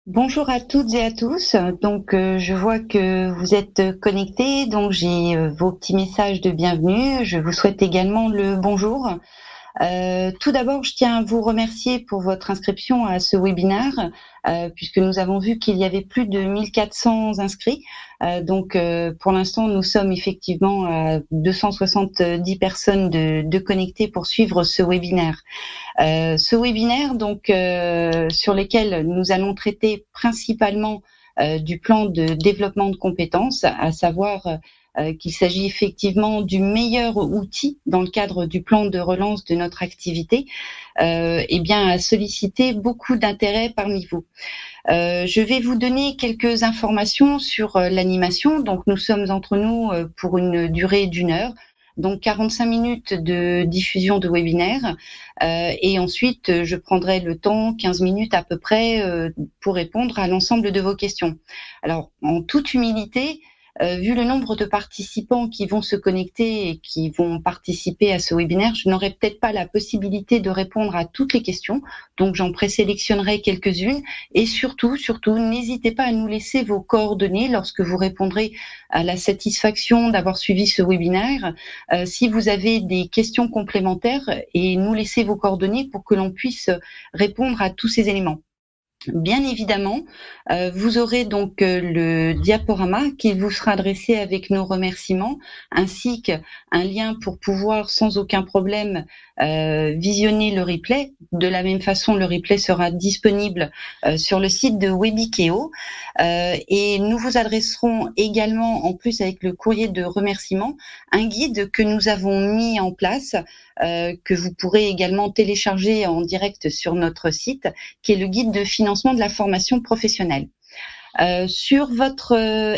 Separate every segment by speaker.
Speaker 1: Bonjour à toutes et à tous. Donc, je vois que vous êtes connectés. Donc, j'ai vos petits messages de bienvenue. Je vous souhaite également le bonjour. Tout d'abord, je tiens à vous remercier pour votre inscription à ce webinaire, puisque nous avons vu qu'il y avait plus de 1400 inscrits. Pour l'instant, nous sommes effectivement à 270 personnes de connectées pour suivre ce webinaire. Ce webinaire, sur lequel nous allons traiter principalement du plan de développement de compétences, à savoir qu'il s'agit effectivement du meilleur outil dans le cadre du plan de relance de notre activité, a sollicité beaucoup d'intérêt parmi vous. Je vais vous donner quelques informations sur l'animation. Donc, nous sommes entre nous pour une durée d'1 heure. Donc 45 minutes de diffusion de webinaire et ensuite je prendrai le temps, 15 minutes à peu près, pour répondre à l'ensemble de vos questions. Alors, en toute humilité, vu le nombre de participants qui vont se connecter et qui vont participer à ce webinaire, je n'aurai peut-être pas la possibilité de répondre à toutes les questions, donc j'en présélectionnerai quelques-unes. Et surtout, n'hésitez pas à nous laisser vos coordonnées lorsque vous répondrez à la satisfaction d'avoir suivi ce webinaire. Si vous avez des questions complémentaires, et nous laisser vos coordonnées pour que l'on puisse répondre à tous ces éléments. Bien évidemment, vous aurez donc le diaporama qui vous sera adressé avec nos remerciements, ainsi qu'un lien pour pouvoir sans aucun problème visionner le replay. De la même façon, le replay sera disponible sur le site de Webikeo, et nous vous adresserons également, en plus avec le courrier de remerciement, un guide que nous avons mis en place, que vous pourrez également télécharger en direct sur notre site, qui est le guide de financement de la formation professionnelle. Sur votre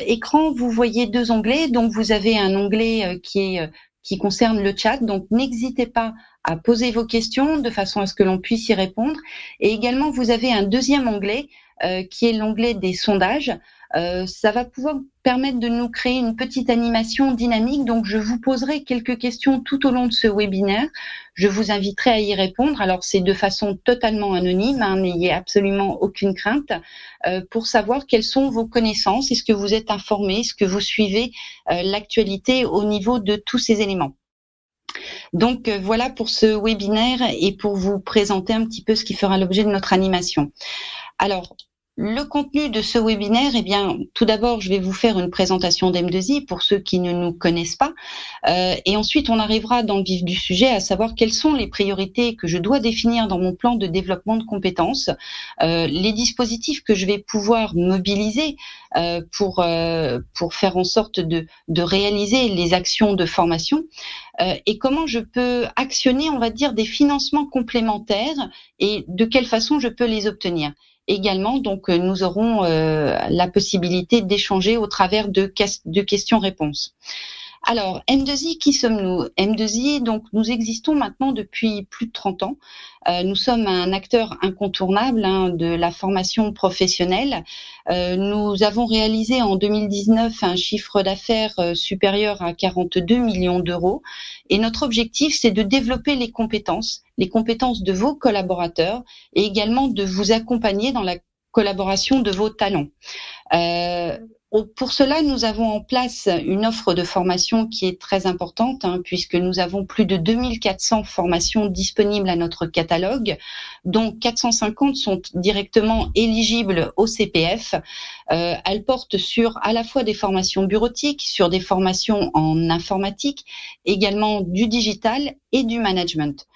Speaker 1: écran, vous voyez 2 onglets. Donc, vous avez un onglet qui concerne le chat. Donc, n'hésitez pas à poser vos questions de façon à ce que l'on puisse y répondre. Et également, vous avez un deuxième onglet qui est l'onglet des sondages. Ça va pouvoir permettre de nous créer une petite animation dynamique. Donc, je vous poserai quelques questions tout au long de ce webinaire. Je vous inviterai à y répondre. Alors, c'est de façon totalement anonyme, n'ayez absolument aucune crainte, pour savoir quelles sont vos connaissances. Est-ce que vous êtes informé? Est-ce que vous suivez l'actualité au niveau de tous ces éléments? Donc, voilà pour ce webinaire et pour vous présenter un petit peu ce qui fera l'objet de notre animation. Alors, le contenu de ce webinaire, tout d'abord, je vais vous faire une présentation d'M2I pour ceux qui ne nous connaissent pas. Et ensuite, on arrivera dans le vif du sujet, à savoir quelles sont les priorités que je dois définir dans mon plan de développement de compétences, les dispositifs que je vais pouvoir mobiliser pour faire en sorte de réaliser les actions de formation, et comment je peux actionner, on va dire, des financements complémentaires et de quelle façon je peux les obtenir. Également, donc, nous aurons la possibilité d'échanger au travers de questions-réponses. Alors, M2I, qui sommes-nous? M2I, donc, nous existons maintenant depuis plus de 30 ans. Nous sommes un acteur incontournable de la formation professionnelle. Nous avons réalisé en 2019 un chiffre d'affaires supérieur à 42 millions d'euros. Et notre objectif, c'est de développer les compétences de vos collaborateurs et également de vous accompagner dans la collaboration de vos talents. Pour cela, nous avons en place une offre de formation qui est très importante, puisque nous avons plus de 2400 formations disponibles à notre catalogue, dont 450 sont directement éligibles au CPF. Elles portent sur à la fois des formations bureautiques, sur des formations en informatique, également du digital et du management.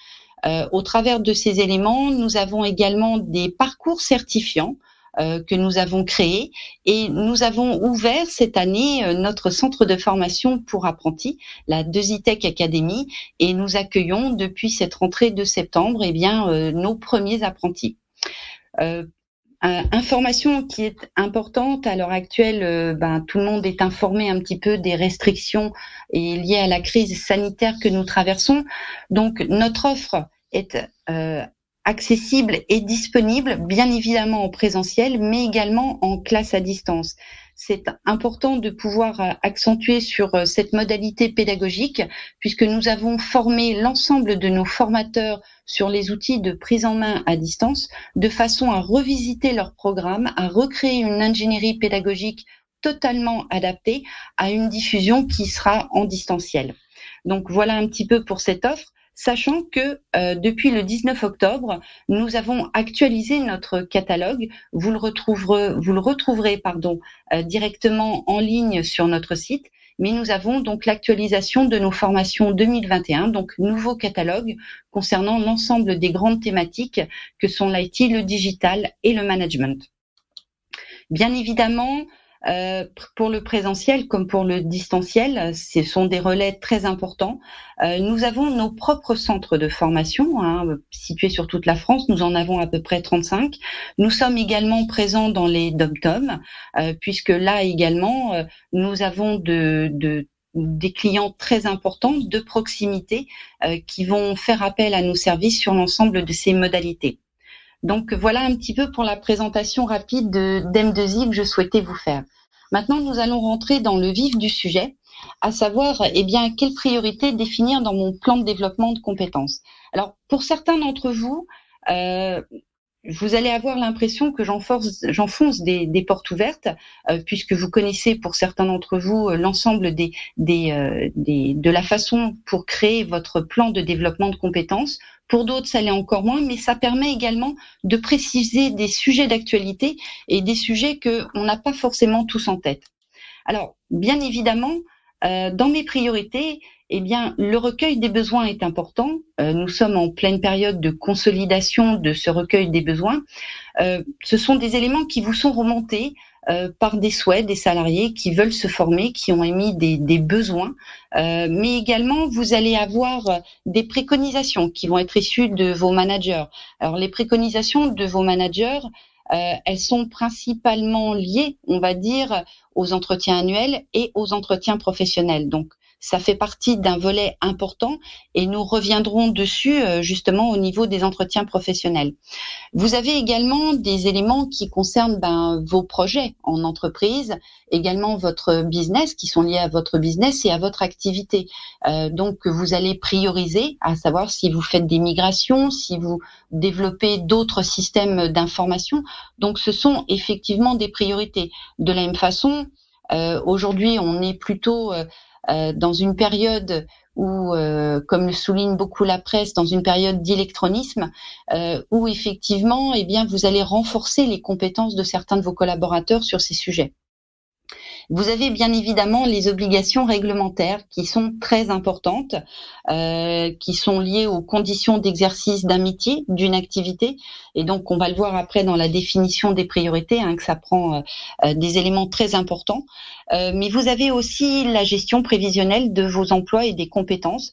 Speaker 1: Au travers de ces éléments, nous avons également des parcours certifiants que nous avons créé, et nous avons ouvert cette année notre centre de formation pour apprentis, la 2iTech Academy, et nous accueillons depuis cette rentrée de septembre nos premiers apprentis. Information qui est importante à l'heure actuelle, tout le monde est informé un petit peu des restrictions liées à la crise sanitaire que nous traversons. Donc notre offre est accessible et disponible, bien évidemment en présentiel, mais également en classe à distance. c'est important de pouvoir accentuer sur cette modalité pédagogique, puisque nous avons formé l'ensemble de nos formateurs sur les outils de prise en main à distance, de façon à revisiter leur programme, à recréer une ingénierie pédagogique totalement adaptée à une diffusion qui sera en distanciel. Donc voilà un petit peu pour cette offre, sachant que depuis le 19 octobre, nous avons actualisé notre catalogue. Vous le retrouverez directement en ligne sur notre site, mais nous avons donc l'actualisation de nos formations 2021, donc nouveau catalogue concernant l'ensemble des grandes thématiques que sont l'IT, le digital et le management. Bien évidemment, pour le présentiel comme pour le distanciel, ce sont des relais très importants. Nous avons nos propres centres de formation situés sur toute la France. Nous en avons à peu près 35. Nous sommes également présents dans les dom-toms, puisque là également, nous avons des clients très importants de proximité qui vont faire appel à nos services sur l'ensemble de ces modalités. Donc voilà un petit peu pour la présentation rapide d'M2I que je souhaitais vous faire. Maintenant, nous allons rentrer dans le vif du sujet, à savoir quelles priorités définir dans mon plan de développement de compétences. Alors pour certains d'entre vous, vous allez avoir l'impression que j'enfonce des portes ouvertes, puisque vous connaissez pour certains d'entre vous l'ensemble de la façon pour créer votre plan de développement de compétences. Pour d'autres, ça l'est encore moins, mais ça permet également de préciser des sujets d'actualité et des sujets qu'on n'a pas forcément tous en tête. Alors, bien évidemment, dans mes priorités, le recueil des besoins est important. Nous sommes en pleine période de consolidation de ce recueil des besoins. Ce sont des éléments qui vous sont remontés par des souhaits des salariés qui veulent se former, qui ont émis des besoins, mais également vous allez avoir des préconisations qui vont être issues de vos managers. Alors les préconisations de vos managers, elles sont principalement liées, on va dire, aux entretiens annuels et aux entretiens professionnels. Donc ça fait partie d'un volet important et nous reviendrons dessus justement au niveau des entretiens professionnels. Vous avez également des éléments qui concernent vos projets en entreprise, également votre business, qui sont liés à votre business et à votre activité. Donc vous allez prioriser, à savoir si vous faites des migrations, si vous développez d'autres systèmes d'information. Donc ce sont effectivement des priorités. De la même façon, aujourd'hui on est plutôt dans une période où, comme le souligne beaucoup la presse, dans une période d'électronisme, où effectivement, vous allez renforcer les compétences de certains de vos collaborateurs sur ces sujets. Vous avez bien évidemment les obligations réglementaires qui sont très importantes, qui sont liées aux conditions d'exercice d'un métier, d'une activité. Et donc, on va le voir après dans la définition des priorités, que ça prend des éléments très importants. Mais vous avez aussi la gestion prévisionnelle de vos emplois et des compétences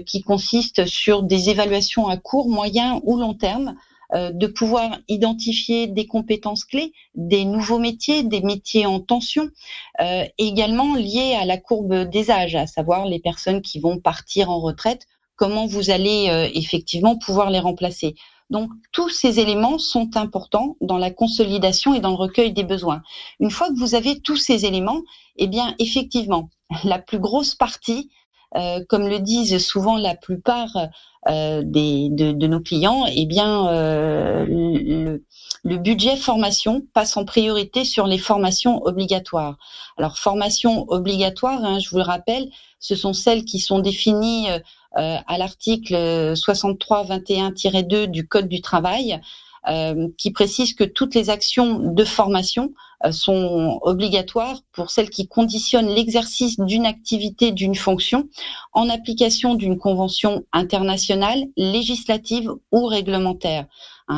Speaker 1: qui consiste sur des évaluations à court, moyen ou long terme, de pouvoir identifier des compétences clés, des nouveaux métiers, des métiers en tension, également liés à la courbe des âges, à savoir les personnes qui vont partir en retraite, comment vous allez effectivement pouvoir les remplacer. Donc tous ces éléments sont importants dans la consolidation et dans le recueil des besoins. Une fois que vous avez tous ces éléments, effectivement, la plus grosse partie, comme le disent souvent la plupart de nos clients, le budget formation passe en priorité sur les formations obligatoires. Alors formations obligatoires, je vous le rappelle, ce sont celles qui sont définies à l'article 6321-2 du Code du travail, qui précise que toutes les actions de formation sont obligatoires pour celles qui conditionnent l'exercice d'une activité, d'une fonction, en application d'une convention internationale, législative ou réglementaire.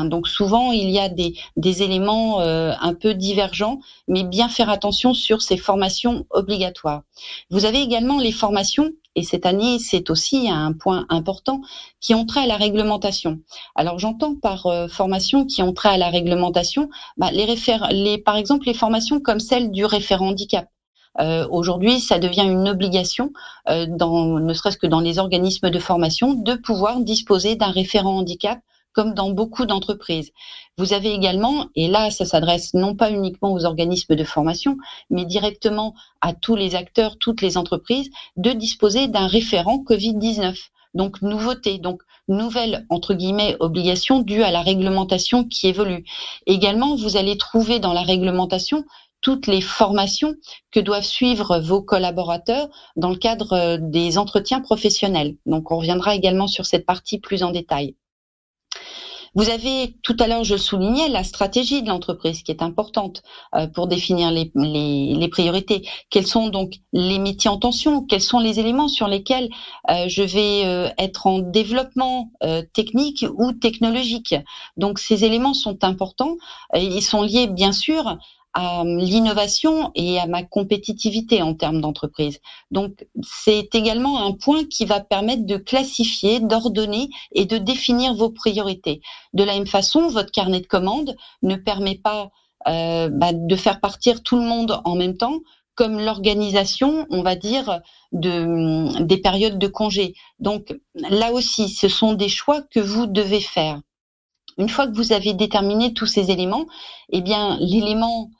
Speaker 1: Donc souvent, il y a des éléments un peu divergents, mais bien faire attention sur ces formations obligatoires. Vous avez également les formations, et cette année, c'est aussi un point important, qui ont trait à la réglementation. Alors j'entends par formation qui ont trait à la réglementation, par exemple les formations comme celle du référent handicap. Aujourd'hui, ça devient une obligation, ne serait-ce que dans les organismes de formation, de pouvoir disposer d'un référent handicap comme dans beaucoup d'entreprises. Vous avez également, et là ça s'adresse non pas uniquement aux organismes de formation, mais directement à tous les acteurs, toutes les entreprises, de disposer d'un référent Covid-19. Donc nouveauté, donc nouvelle entre guillemets obligation due à la réglementation qui évolue. Également, vous allez trouver dans la réglementation toutes les formations que doivent suivre vos collaborateurs dans le cadre des entretiens professionnels. Donc on reviendra également sur cette partie plus en détail. Vous avez, tout à l'heure je le soulignais, la stratégie de l'entreprise qui est importante pour définir les priorités. Quels sont donc les métiers en tension? Quels sont les éléments sur lesquels je vais être en développement technique ou technologique? Donc ces éléments sont importants. Ils sont liés bien sûr à l'innovation et à ma compétitivité en termes d'entreprise. Donc, c'est également un point qui va permettre de classifier, d'ordonner et de définir vos priorités. De la même façon, votre carnet de commandes ne permet pas de faire partir tout le monde en même temps, comme l'organisation, on va dire, des périodes de congé. Donc, là aussi, ce sont des choix que vous devez faire. Une fois que vous avez déterminé tous ces éléments, eh bien, l'élément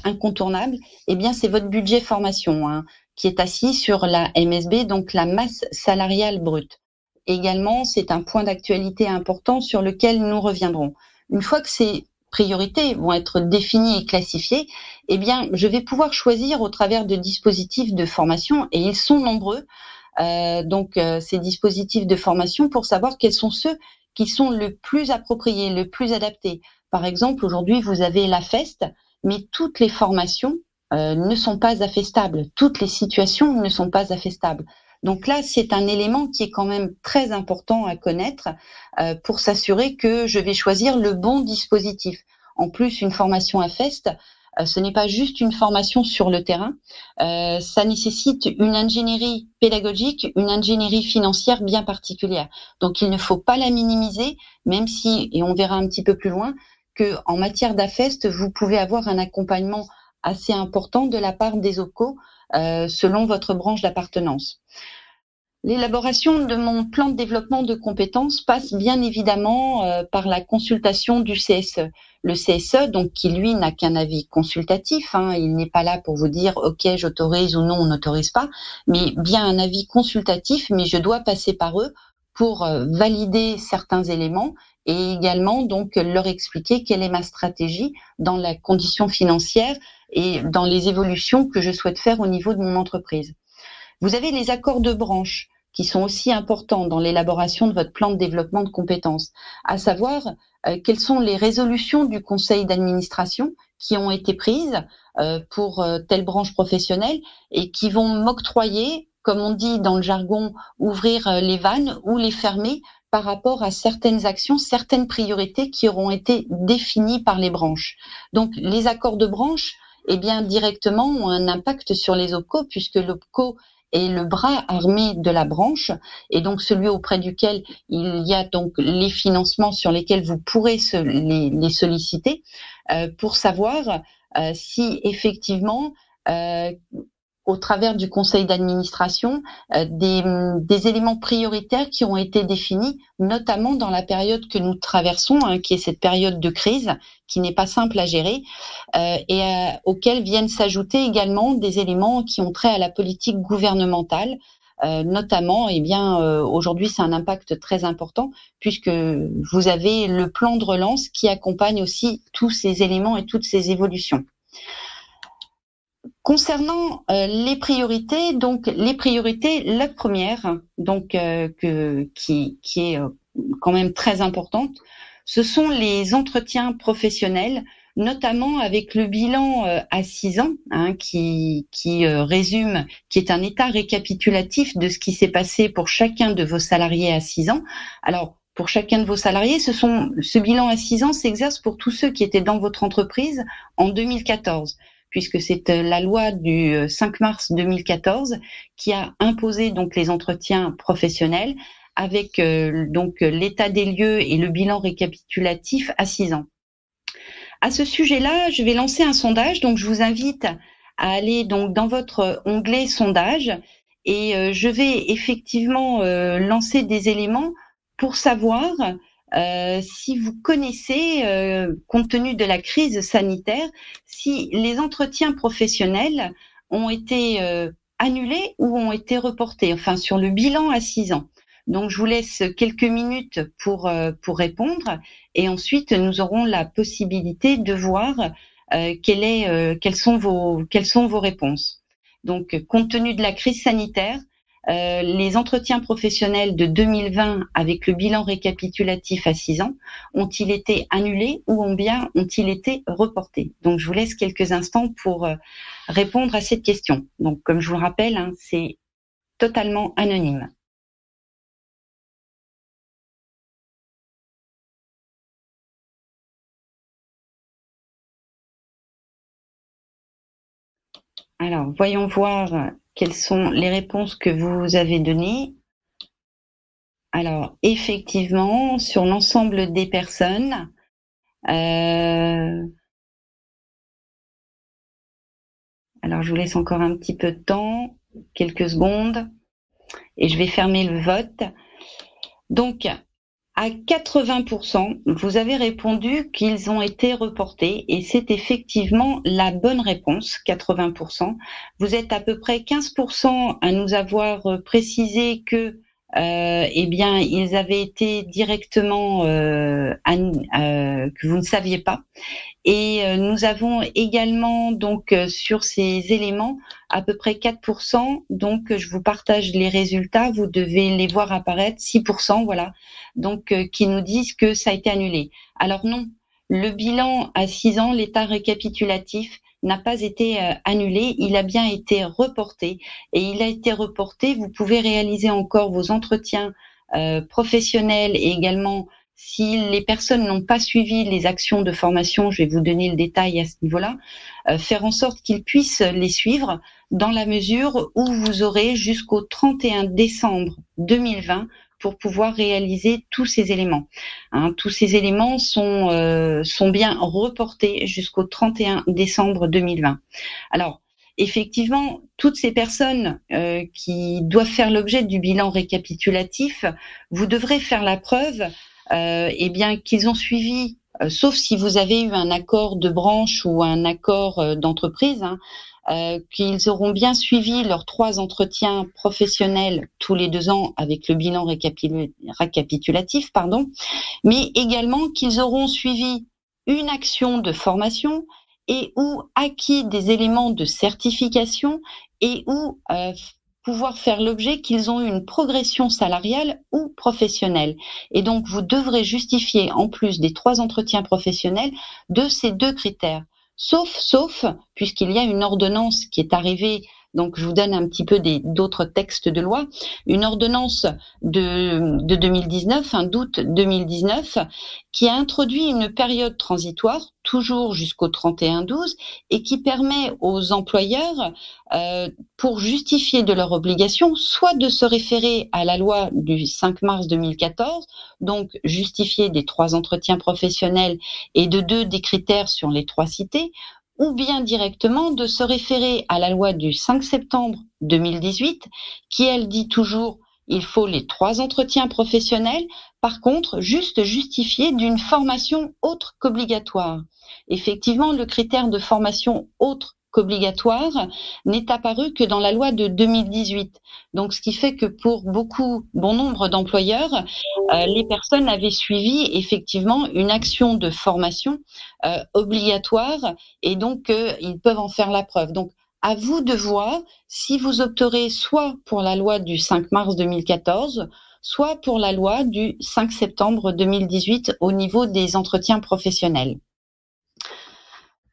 Speaker 1: incontournable, eh bien, c'est votre budget formation, qui est assis sur la MSB, donc la masse salariale brute. Également, c'est un point d'actualité important sur lequel nous reviendrons. Une fois que ces priorités vont être définies et classifiées, eh bien, je vais pouvoir choisir au travers de dispositifs de formation, et ils sont nombreux, ces dispositifs de formation, pour savoir quels sont ceux qui sont le plus appropriés, le plus adaptés. Par exemple, aujourd'hui, vous avez la FEST, mais toutes les formations ne sont pas affestables. Toutes les situations ne sont pas affestables. Donc là, c'est un élément qui est quand même très important à connaître pour s'assurer que je vais choisir le bon dispositif. En plus, une formation AFEST, ce n'est pas juste une formation sur le terrain, ça nécessite une ingénierie pédagogique, une ingénierie financière bien particulière. Donc il ne faut pas la minimiser, même si, et on verra un petit peu plus loin, que en matière d'AFEST, vous pouvez avoir un accompagnement assez important de la part des OPCO selon votre branche d'appartenance. L'élaboration de mon plan de développement de compétences passe bien évidemment par la consultation du CSE. Le CSE, donc, qui lui n'a qu'un avis consultatif, il n'est pas là pour vous dire ok, j'autorise ou non, on n'autorise pas, mais bien un avis consultatif, mais je dois passer par eux pour valider certains éléments et également donc leur expliquer quelle est ma stratégie dans la condition financière et dans les évolutions que je souhaite faire au niveau de mon entreprise. Vous avez les accords de branche qui sont aussi importants dans l'élaboration de votre plan de développement de compétences, à savoir quelles sont les résolutions du conseil d'administration qui ont été prises pour telle branche professionnelle et qui vont m'octroyer, comme on dit dans le jargon, ouvrir les vannes ou les fermer par rapport à certaines actions, certaines priorités qui auront été définies par les branches. Donc les accords de branche, eh bien directement ont un impact sur les OPCO, puisque l'OPCO est le bras armé de la branche et donc celui auprès duquel il y a donc les financements sur lesquels vous pourrez les solliciter pour savoir si effectivement au travers du conseil d'administration, des éléments prioritaires qui ont été définis, notamment dans la période que nous traversons, qui est cette période de crise, qui n'est pas simple à gérer, auxquels viennent s'ajouter également des éléments qui ont trait à la politique gouvernementale, notamment, aujourd'hui, c'est un impact très important, puisque vous avez le plan de relance qui accompagne aussi tous ces éléments et toutes ces évolutions. Concernant les priorités, la première, qui est quand même très importante, ce sont les entretiens professionnels, notamment avec le bilan à 6 ans, qui résume, qui est un état récapitulatif de ce qui s'est passé pour chacun de vos salariés à 6 ans. Alors, pour chacun de vos salariés, ce bilan à 6 ans s'exerce pour tous ceux qui étaient dans votre entreprise en 2014. Puisque c'est la loi du 5 mars 2014 qui a imposé donc les entretiens professionnels avec l'état des lieux et le bilan récapitulatif à 6 ans. À ce sujet-là, je vais lancer un sondage, donc je vous invite à aller donc dans votre onglet sondage et je vais effectivement lancer des éléments pour savoir si vous connaissez, compte tenu de la crise sanitaire, si les entretiens professionnels ont été annulés ou ont été reportés, enfin sur le bilan à 6 ans. Donc je vous laisse quelques minutes pour répondre et ensuite nous aurons la possibilité de voir quelles sont vos réponses. Donc compte tenu de la crise sanitaire, les entretiens professionnels de 2020 avec le bilan récapitulatif à 6 ans ont-ils été annulés ou ont-ils été reportés? Donc je vous laisse quelques instants pour répondre à cette question. Donc comme je vous le rappelle, hein, c'est totalement anonyme. Alors voyons voir quelles sont les réponses que vous avez données. Alors, effectivement, sur l'ensemble des personnes, alors je vous laisse encore un petit peu de temps, quelques secondes, et je vais fermer le vote. Donc, à 80%, vous avez répondu qu'ils ont été reportés, et c'est effectivement la bonne réponse, 80%. Vous êtes à peu près 15% à nous avoir précisé que eh bien, ils avaient été directement que vous ne saviez pas. Et nous avons également donc sur ces éléments à peu près 4%. Donc je vous partage les résultats. Vous devez les voir apparaître. 6%, voilà. Donc qui nous disent que ça a été annulé. Alors non, le bilan à 6 ans, l'état récapitulatif n'a pas été annulé, il a bien été reporté. Et il a été reporté, vous pouvez réaliser encore vos entretiens professionnels et également, si les personnes n'ont pas suivi les actions de formation, je vais vous donner le détail à ce niveau-là, faire en sorte qu'ils puissent les suivre dans la mesure où vous aurez jusqu'au 31 décembre 2020 pour pouvoir réaliser tous ces éléments. Hein, tous ces éléments sont bien reportés jusqu'au 31 décembre 2020. Alors, effectivement, toutes ces personnes qui doivent faire l'objet du bilan récapitulatif, vous devrez faire la preuve eh bien, qu'ils ont suivi, sauf si vous avez eu un accord de branche ou un accord d'entreprise, hein, qu'ils auront bien suivi leurs 3 entretiens professionnels tous les 2 ans avec le bilan récapitulatif, mais également qu'ils auront suivi une action de formation et ou acquis des éléments de certification et ou pouvoir faire l'objet qu'ils ont eu une progression salariale ou professionnelle. Et donc, vous devrez justifier, en plus des 3 entretiens professionnels, de ces 2 critères. Sauf, puisqu'il y a une ordonnance qui est arrivée, donc je vous donne un petit peu d'autres textes de loi, une ordonnance de 2019, d'août 2019, qui a introduit une période transitoire, toujours jusqu'au 31/12, et qui permet aux employeurs, pour justifier de leur obligation, soit de se référer à la loi du 5 mars 2014, donc justifier des 3 entretiens professionnels et de 2 des critères sur les 3 cités, ou bien directement de se référer à la loi du 5 septembre 2018, qui elle dit toujours il faut les 3 entretiens professionnels, par contre juste justifier d'une formation autre qu'obligatoire. Effectivement, le critère de formation autre qu'obligatoire n'est apparu que dans la loi de 2018. Donc, ce qui fait que pour bon nombre d'employeurs, les personnes avaient suivi effectivement une action de formation obligatoire et donc ils peuvent en faire la preuve. Donc, à vous de voir si vous opterez soit pour la loi du 5 mars 2014, soit pour la loi du 5 septembre 2018 au niveau des entretiens professionnels.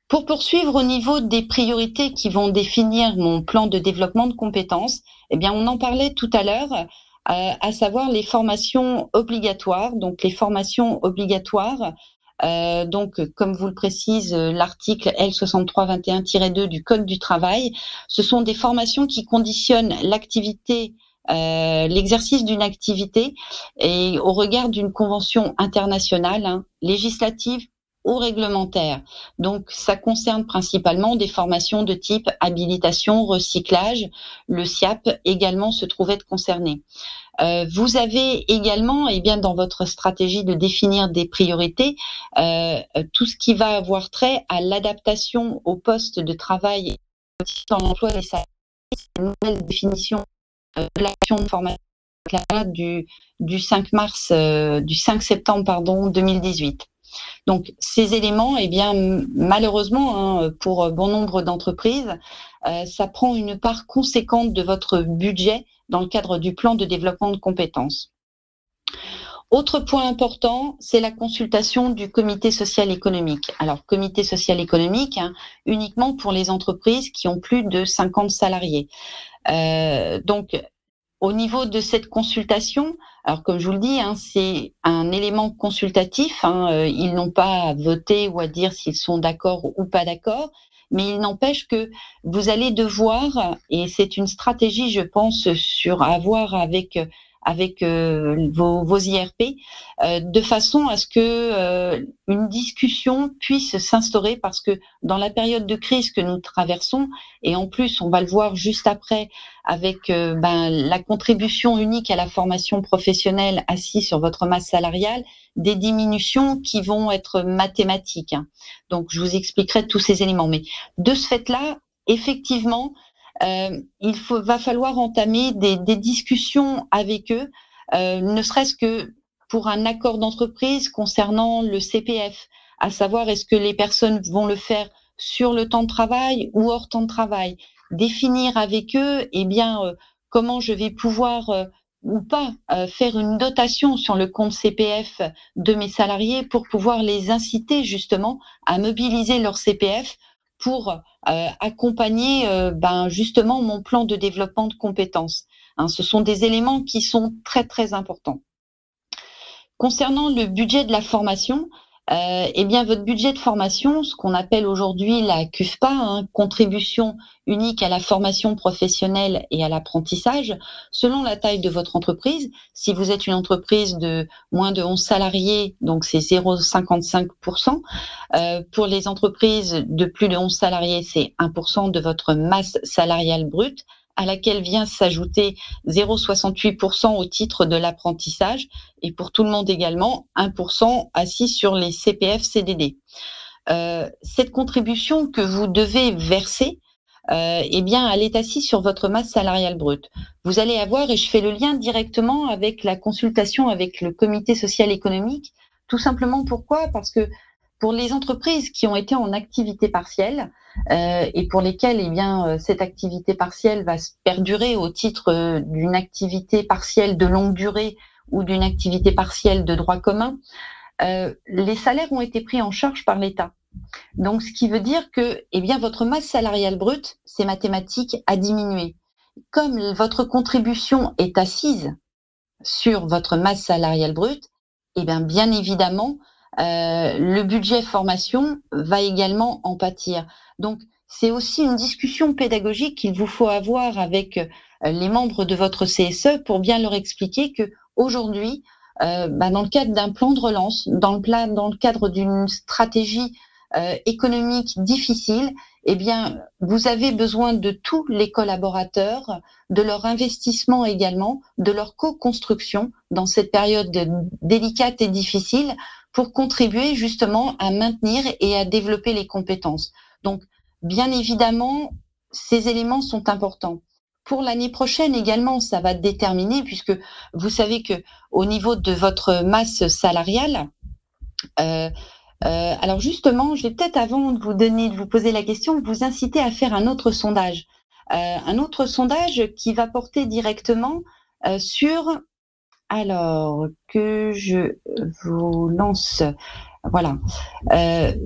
Speaker 1: Pour poursuivre au niveau des priorités qui vont définir mon plan de développement de compétences, eh bien, on en parlait tout à l'heure, à savoir les formations obligatoires. Donc, les formations obligatoires, donc, comme vous le précise l'article L6321-2 du Code du travail, ce sont des formations qui conditionnent l'activité, l'exercice d'une activité et au regard d'une convention internationale, législative ou réglementaires. Donc, ça concerne principalement des formations de type habilitation, recyclage. Le SIAP également se trouve être concerné. Vous avez également, bien, dans votre stratégie de définir des priorités, tout ce qui va avoir trait à l'adaptation au poste de travail dans l'emploi des salariés, c'est une nouvelle définition de l'action de formation du 5 mars, du 5 septembre, 2018. Donc, ces éléments, bien, malheureusement, pour bon nombre d'entreprises, ça prend une part conséquente de votre budget dans le cadre du plan de développement de compétences. Autre point important, c'est la consultation du comité social économique. Alors, comité social économique, uniquement pour les entreprises qui ont plus de 50 salariés. Donc, au niveau de cette consultation, alors comme je vous le dis, c'est un élément consultatif. Ils n'ont pas à voter ou à dire s'ils sont d'accord ou pas d'accord, mais il n'empêche que vous allez devoir, et c'est une stratégie, je pense, à avoir avec vos IRP, de façon à ce que une discussion puisse s'instaurer, parce que dans la période de crise que nous traversons, et en plus on va le voir juste après avec la contribution unique à la formation professionnelle assise sur votre masse salariale, des diminutions qui vont être mathématiques. Donc je vous expliquerai tous ces éléments, mais de ce fait-là, effectivement, va falloir entamer des discussions avec eux, ne serait-ce que pour un accord d'entreprise concernant le CPF, à savoir est-ce que les personnes vont le faire sur le temps de travail ou hors temps de travail, définir avec eux comment je vais pouvoir ou pas faire une dotation sur le compte CPF de mes salariés pour pouvoir les inciter justement à mobiliser leur CPF pour accompagner justement mon plan de développement de compétences. Ce sont des éléments qui sont très très importants. Concernant le budget de la formation, votre budget de formation, ce qu'on appelle aujourd'hui la CUFPA, contribution unique à la formation professionnelle et à l'apprentissage, selon la taille de votre entreprise. Si vous êtes une entreprise de moins de 11 salariés, donc c'est 0,55%. Pour les entreprises de plus de 11 salariés, c'est 1% de votre masse salariale brute, à laquelle vient s'ajouter 0,68% au titre de l'apprentissage, et pour tout le monde également, 1% assis sur les CPF CDD. Cette contribution que vous devez verser, elle est assise sur votre masse salariale brute. Vous allez avoir, et je fais le lien directement avec la consultation avec le comité social économique, tout simplement pourquoi ? Parce que pour les entreprises qui ont été en activité partielle et pour lesquelles cette activité partielle va se perdurer au titre d'une activité partielle de longue durée ou d'une activité partielle de droit commun, les salaires ont été pris en charge par l'État. Donc, ce qui veut dire que votre masse salariale brute, c'est mathématique, a diminué. Comme votre contribution est assise sur votre masse salariale brute, bien évidemment, le budget formation va également en pâtir. Donc, c'est aussi une discussion pédagogique qu'il vous faut avoir avec les membres de votre CSE pour bien leur expliquer que aujourd'hui, dans le cadre d'un plan de relance, dans le cadre d'une stratégie économique difficile, vous avez besoin de tous les collaborateurs, de leur investissement également, de leur co-construction dans cette période délicate et difficile pour contribuer justement à maintenir et à développer les compétences. Donc, bien évidemment, ces éléments sont importants. Pour l'année prochaine également, ça va déterminer, puisque vous savez que au niveau de votre masse salariale, alors justement, je vais peut-être, avant de vous poser la question, vous inciter à faire un autre sondage. Un autre sondage qui va porter directement sur, alors que je vous lance, voilà.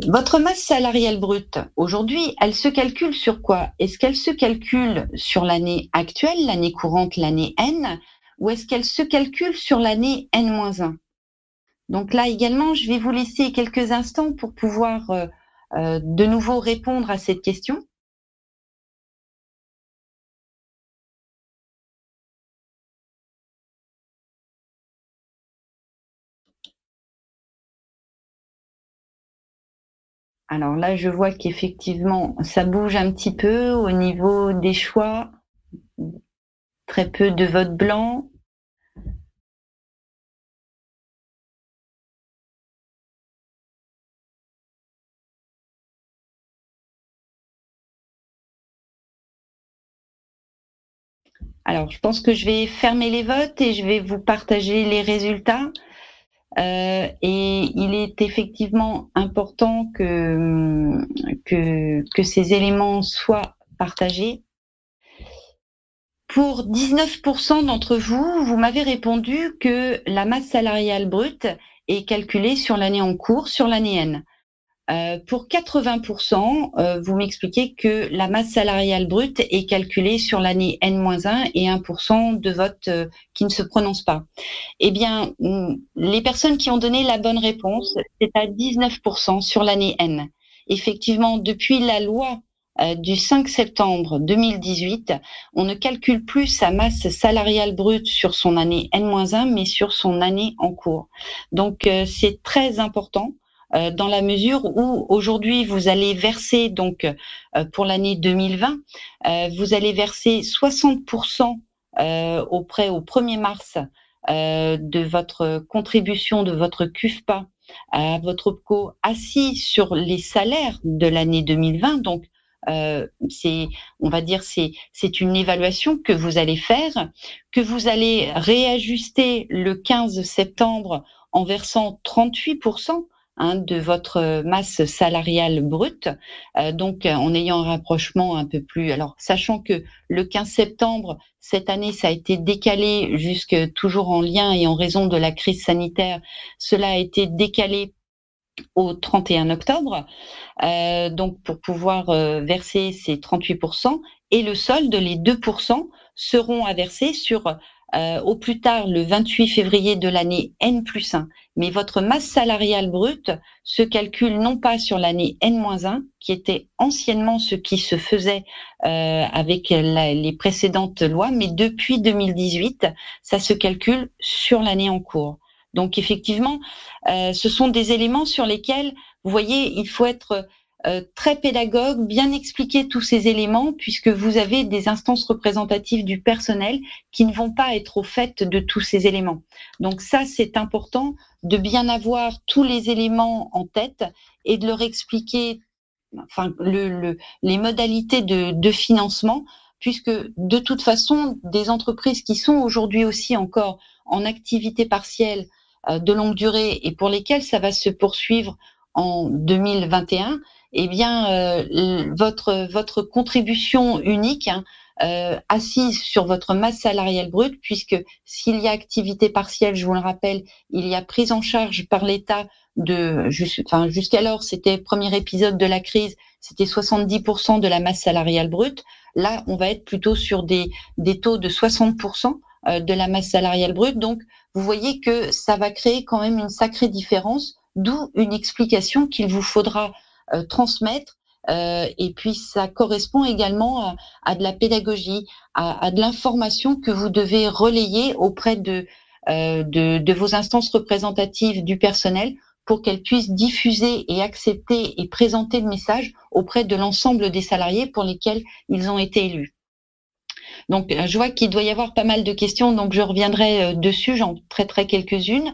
Speaker 1: Votre masse salariale brute, aujourd'hui, elle se calcule sur quoi? Est-ce qu'elle se calcule sur l'année actuelle, l'année courante, l'année N, ou est-ce qu'elle se calcule sur l'année N-1? Donc là également, je vais vous laisser quelques instants pour pouvoir de nouveau répondre à cette question. Alors là, je vois qu'effectivement, ça bouge un petit peu au niveau des choix, très peu de vote blanc. Alors, je pense que je vais fermer les votes et je vais vous partager les résultats. Et il est effectivement important que ces éléments soient partagés. Pour 19% d'entre vous, vous m'avez répondu que la masse salariale brute est calculée sur l'année en cours, sur l'année N. Pour 80%, vous m'expliquez que la masse salariale brute est calculée sur l'année N-1 et 1% de votes qui ne se prononcent pas. Eh bien, les personnes qui ont donné la bonne réponse, c'est à 19% sur l'année N. Effectivement, depuis la loi du 5 septembre 2018, on ne calcule plus sa masse salariale brute sur son année N-1, mais sur son année en cours. Donc, c'est très important dans la mesure où aujourd'hui vous allez verser donc pour l'année 2020, vous allez verser 60% auprès au 1er mars de votre contribution de votre CUFPA à votre OPCO assis sur les salaires de l'année 2020. Donc on va dire, c'est une évaluation que vous allez faire, que vous allez réajuster le 15 septembre en versant 38%. De votre masse salariale brute, donc en ayant un rapprochement un peu plus. Alors, sachant que le 15 septembre, cette année, ça a été décalé jusque toujours en lien et en raison de la crise sanitaire, cela a été décalé au 31 octobre, donc pour pouvoir verser ces 38%, et le solde, les 2%, seront à verser sur au plus tard le 28 février de l'année N+1. Mais votre masse salariale brute se calcule non pas sur l'année N-1, qui était anciennement ce qui se faisait avec les précédentes lois, mais depuis 2018, ça se calcule sur l'année en cours. Donc effectivement, ce sont des éléments sur lesquels, vous voyez, il faut être très pédagogue, bien expliquer tous ces éléments, puisque vous avez des instances représentatives du personnel qui ne vont pas être au fait de tous ces éléments. Donc ça, c'est important de bien avoir tous les éléments en tête et de leur expliquer les modalités de financement, puisque de toute façon, des entreprises qui sont aujourd'hui aussi encore en activité partielle de longue durée et pour lesquelles ça va se poursuivre en 2021, eh bien, votre contribution unique assise sur votre masse salariale brute, puisque s'il y a activité partielle, je vous le rappelle, il y a prise en charge par l'État jusqu'alors, c'était premier épisode de la crise, c'était 70% de la masse salariale brute. Là, on va être plutôt sur des taux de 60% de la masse salariale brute. Donc, vous voyez que ça va créer quand même une sacrée différence, d'où une explication qu'il vous faudra transmettre. Et puis, ça correspond également à de la pédagogie, à de l'information que vous devez relayer auprès de vos instances représentatives du personnel pour qu'elles puissent diffuser et accepter et présenter le message auprès de l'ensemble des salariés pour lesquels ils ont été élus. Donc, je vois qu'il doit y avoir pas mal de questions, donc je reviendrai dessus, j'en traiterai quelques-unes.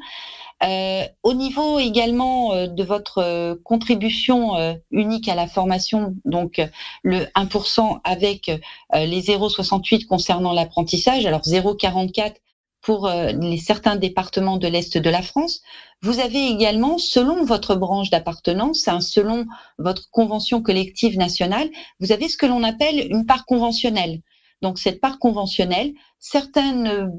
Speaker 1: Au niveau également de votre contribution unique à la formation, donc le 1% avec les 0,68 concernant l'apprentissage, alors 0,44 pour certains départements de l'Est de la France. Vous avez également, selon votre branche d'appartenance, selon votre convention collective nationale, vous avez ce que l'on appelle une part conventionnelle. Donc cette part conventionnelle, certaines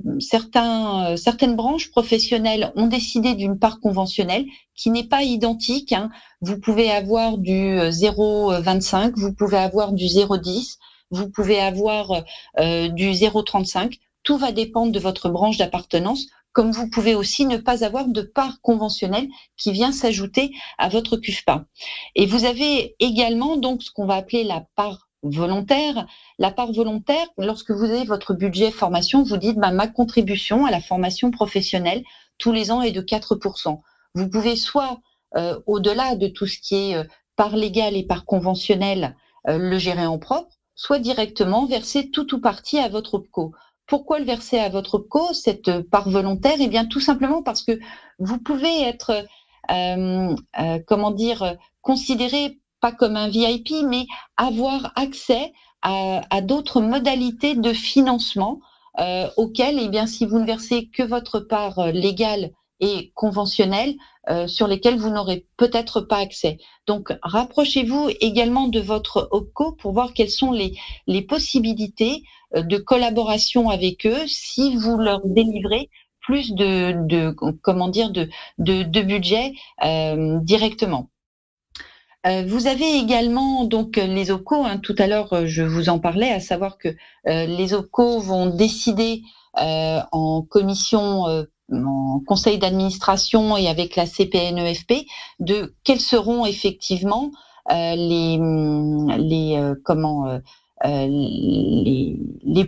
Speaker 1: branches professionnelles ont décidé d'une part conventionnelle qui n'est pas identique. Vous pouvez avoir du 0,25, vous pouvez avoir du 0,10, vous pouvez avoir du 0,35. Tout va dépendre de votre branche d'appartenance, comme vous pouvez aussi ne pas avoir de part conventionnelle qui vient s'ajouter à votre CUFPA. Et vous avez également donc ce qu'on va appeler la part volontaire. La part volontaire, lorsque vous avez votre budget formation, vous dites ma contribution à la formation professionnelle tous les ans est de 4%. Vous pouvez soit au-delà de tout ce qui est par légal et par conventionnel, le gérer en propre, soit directement verser tout ou partie à votre OPCO. Pourquoi le verser à votre OPCO, cette part volontaire? Eh bien, tout simplement parce que vous pouvez être, comment dire, considéré pas comme un VIP, mais avoir accès à d'autres modalités de financement auxquelles, eh bien, si vous ne versez que votre part légale et conventionnelle, sur lesquelles vous n'aurez peut-être pas accès. Donc, rapprochez-vous également de votre OPCO pour voir quelles sont les possibilités de collaboration avec eux si vous leur délivrez plus comment dire, de budget directement. Vous avez également donc les OPCO, hein, tout à l'heure je vous en parlais, à savoir que les OPCO vont décider en commission, en conseil d'administration et avec la CPNEFP de quels seront effectivement les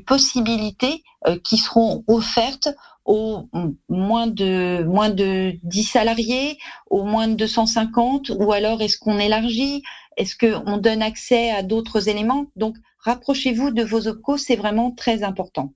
Speaker 1: possibilités qui seront offertes aux moins de 10 salariés, aux moins de 250, ou alors est-ce qu'on élargit? Est-ce qu'on donne accès à d'autres éléments? Donc, rapprochez-vous de vos OPCO, c'est vraiment très important.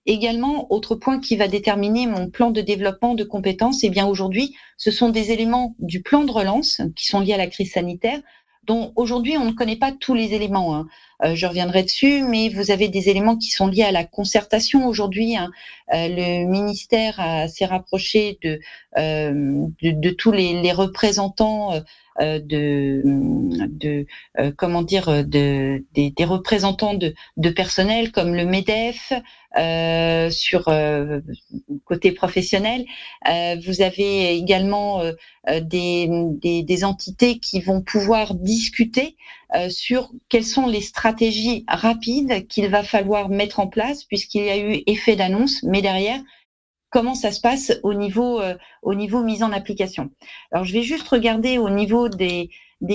Speaker 1: Également, autre point qui va déterminer mon plan de développement de compétences, eh bien aujourd'hui, ce sont des éléments du plan de relance qui sont liés à la crise sanitaire, dont aujourd'hui on ne connaît pas tous les éléments, hein. Je reviendrai dessus, mais vous avez des éléments qui sont liés à la concertation aujourd'hui, hein. Le ministère s'est rapproché de tous les représentants comment dire, des représentants de personnel comme le MEDEF, sur côté professionnel. Vous avez également des entités qui vont pouvoir discuter sur quelles sont les stratégies rapides qu'il va falloir mettre en place, puisqu'il y a eu effet d'annonce, mais derrière, comment ça se passe au niveau mise en application. Alors, je vais juste regarder au niveau des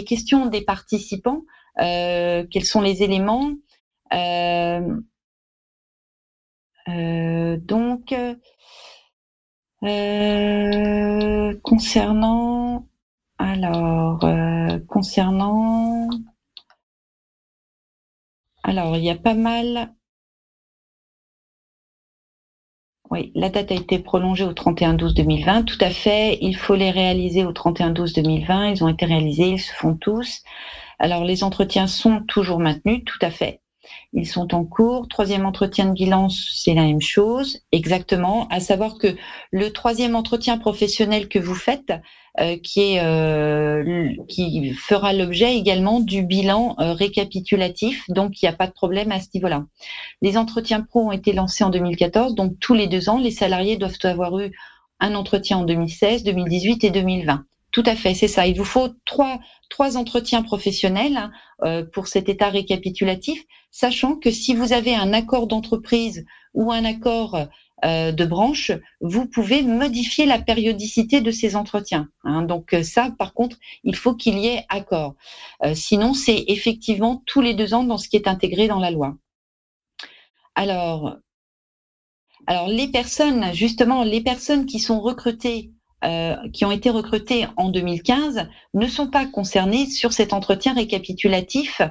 Speaker 1: questions des participants, quels sont les éléments. Donc, concernant, il y a pas mal. Oui, la date a été prolongée au 31/12/2020, tout à fait. Il faut les réaliser au 31/12/2020. Ils ont été réalisés, ils se font tous. Alors, les entretiens sont toujours maintenus, tout à fait. Ils sont en cours. Troisième entretien de bilan, c'est la même chose, exactement. À savoir que le troisième entretien professionnel que vous faites, qui fera l'objet également du bilan récapitulatif, donc il n'y a pas de problème à ce niveau-là. Les entretiens pro ont été lancés en 2014, donc tous les 2 ans, les salariés doivent avoir eu un entretien en 2016, 2018 et 2020. Tout à fait, c'est ça. Il vous faut trois entretiens professionnels pour cet état récapitulatif, sachant que si vous avez un accord d'entreprise ou un accord de branche, vous pouvez modifier la périodicité de ces entretiens, hein. Donc ça, par contre, il faut qu'il y ait accord. Sinon, c'est effectivement tous les 2 ans dans ce qui est intégré dans la loi. Alors les personnes, justement, les personnes qui sont recrutées, qui ont été recrutées en 2015 ne sont pas concernées sur cet entretien récapitulatif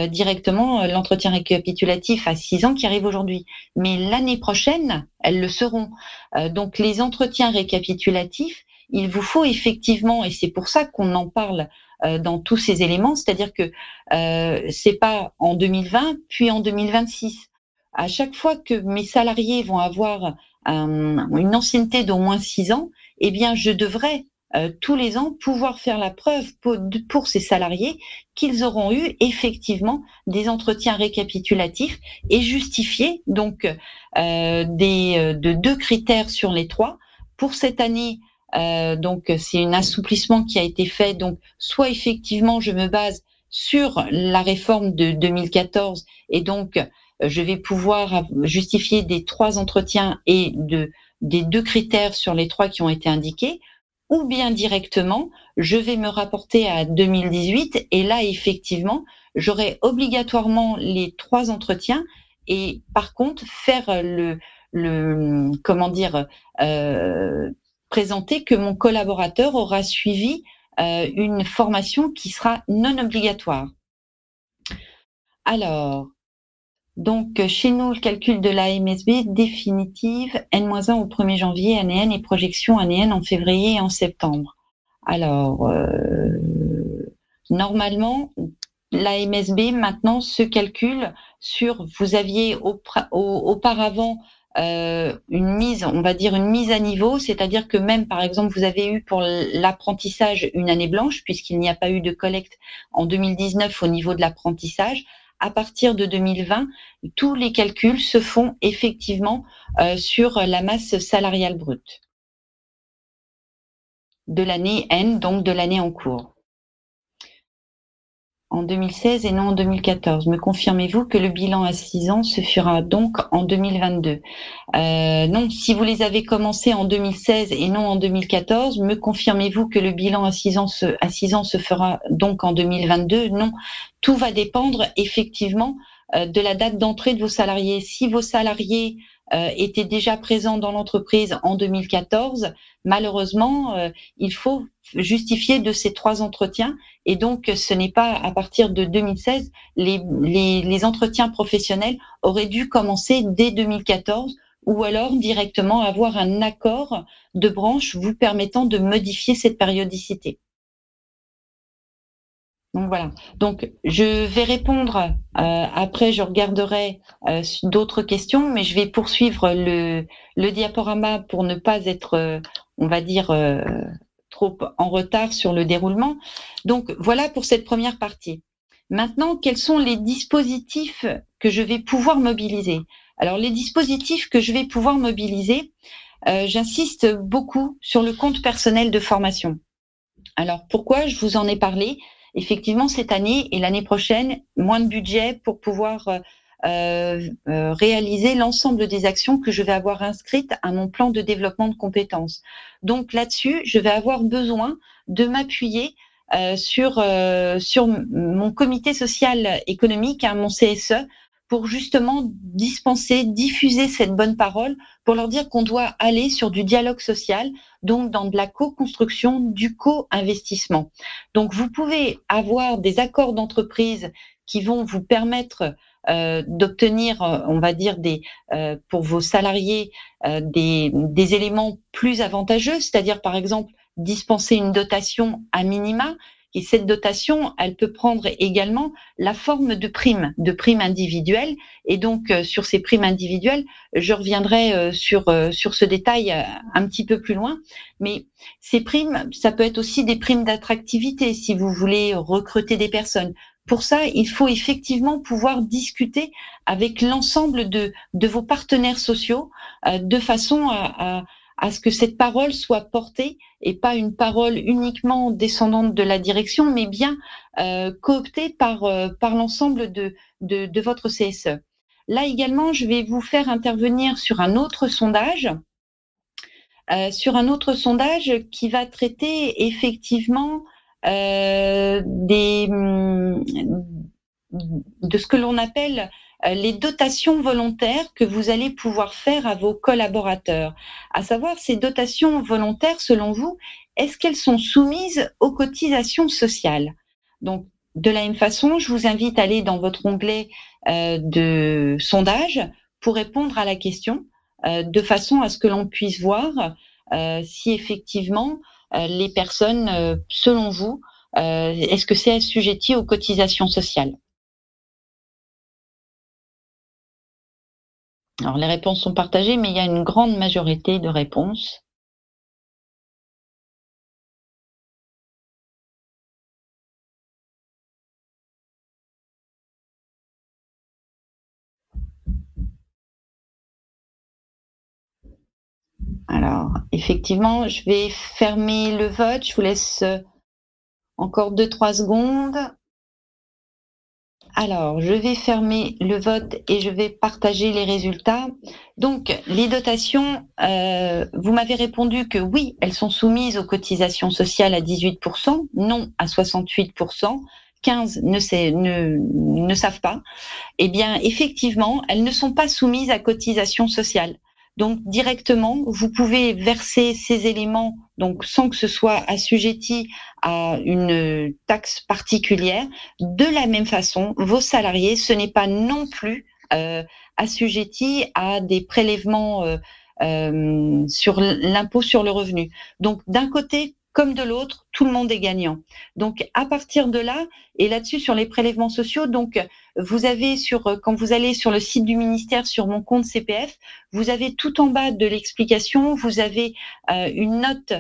Speaker 1: directement, l'entretien récapitulatif à 6 ans qui arrive aujourd'hui. Mais l'année prochaine, elles le seront. Donc les entretiens récapitulatifs, il vous faut effectivement, et c'est pour ça qu'on en parle dans tous ces éléments, c'est-à-dire que c'est pas en 2020 puis en 2026. À chaque fois que mes salariés vont avoir une ancienneté d'au moins 6 ans, eh bien, je devrais tous les ans pouvoir faire la preuve pour ces salariés qu'ils auront eu effectivement des entretiens récapitulatifs et justifier donc de 2 critères sur les 3. Pour cette année, donc c'est un assouplissement qui a été fait. Donc, soit effectivement, je me base sur la réforme de 2014 et donc je vais pouvoir justifier des 3 entretiens et des 2 critères sur les 3 qui ont été indiqués, ou bien directement, je vais me rapporter à 2018 et là, effectivement, j'aurai obligatoirement les 3 entretiens et par contre, faire comment dire, présenter que mon collaborateur aura suivi une formation qui sera non obligatoire. Alors, donc chez nous, le calcul de la MSB définitive, N-1 au 1er janvier, année N, et projection année N en février et en septembre. Alors, normalement, la MSB maintenant se calcule sur, vous aviez auparavant une mise, on va dire une mise à niveau, c'est-à-dire que même par exemple vous avez eu pour l'apprentissage une année blanche puisqu'il n'y a pas eu de collecte en 2019 au niveau de l'apprentissage. À partir de 2020, tous les calculs se font effectivement sur la masse salariale brute de l'année N, donc de l'année en cours. En 2016 et non en 2014. Me confirmez-vous que le bilan à 6 ans se fera donc en 2022? Non, si vous les avez commencés en 2016 et non en 2014, me confirmez-vous que le bilan à 6 ans se fera donc en 2022? Non, tout va dépendre effectivement de la date d'entrée de vos salariés. Si vos salariés étaient déjà présents dans l'entreprise en 2014, malheureusement, il faut justifier de ces 3 entretiens. Et donc, ce n'est pas à partir de 2016, les entretiens professionnels auraient dû commencer dès 2014 ou alors directement avoir un accord de branche vous permettant de modifier cette périodicité. Donc voilà. Donc je vais répondre. Après, je regarderai d'autres questions, mais je vais poursuivre le diaporama pour ne pas être, on va dire, trop en retard sur le déroulement. Donc voilà pour cette première partie. Maintenant, quels sont les dispositifs que je vais pouvoir mobiliser? Alors les dispositifs que je vais pouvoir mobiliser, j'insiste beaucoup sur le compte personnel de formation. Alors pourquoi? Je vous en ai parlé. Effectivement, cette année et l'année prochaine, moins de budget pour pouvoir réaliser l'ensemble des actions que je vais avoir inscrites à mon plan de développement de compétences. Donc là-dessus, je vais avoir besoin de m'appuyer sur mon comité social économique, mon CSE, pour justement diffuser cette bonne parole, pour leur dire qu'on doit aller sur du dialogue social, donc dans de la co-construction, du co-investissement. Donc vous pouvez avoir des accords d'entreprise qui vont vous permettre d'obtenir, on va dire, pour vos salariés, des éléments plus avantageux, c'est-à-dire par exemple dispenser une dotation à minima. Et cette dotation, elle peut prendre également la forme de primes individuelles. Et donc, sur ces primes individuelles, je reviendrai sur ce détail un petit peu plus loin. Mais ces primes, ça peut être aussi des primes d'attractivité si vous voulez recruter des personnes. Pour ça, il faut effectivement pouvoir discuter avec l'ensemble de vos partenaires sociaux de façon à ce que cette parole soit portée et pas une parole uniquement descendante de la direction, mais bien cooptée par l'ensemble de votre CSE. Là également, je vais vous faire intervenir sur un autre sondage, qui va traiter effectivement de ce que l'on appelle les dotations volontaires que vous allez pouvoir faire à vos collaborateurs. À savoir, ces dotations volontaires, selon vous, est-ce qu'elles sont soumises aux cotisations sociales? Donc, de la même façon, je vous invite à aller dans votre onglet de sondage pour répondre à la question, de façon à ce que l'on puisse voir si effectivement les personnes, selon vous, est-ce que c'est assujetti aux cotisations sociales? Alors, les réponses sont partagées, mais il y a une grande majorité de réponses. Alors, effectivement, je vais fermer le vote. Je vous laisse encore 2-3 secondes. Alors, je vais fermer le vote et je vais partager les résultats. Donc, les dotations, vous m'avez répondu que oui, elles sont soumises aux cotisations sociales à 18%, non à 68%, 15 ne savent pas. Eh bien, effectivement, elles ne sont pas soumises à cotisations sociales. Donc directement, vous pouvez verser ces éléments donc sans que ce soit assujetti à une taxe particulière. De la même façon, vos salariés, ce n'est pas non plus assujetti à des prélèvements sur l'impôt sur le revenu. Donc d'un côté comme de l'autre, tout le monde est gagnant. Donc à partir de là, et là-dessus sur les prélèvements sociaux, donc vous avez quand vous allez sur le site du ministère sur mon compte CPF, vous avez tout en bas de l'explication, vous avez une note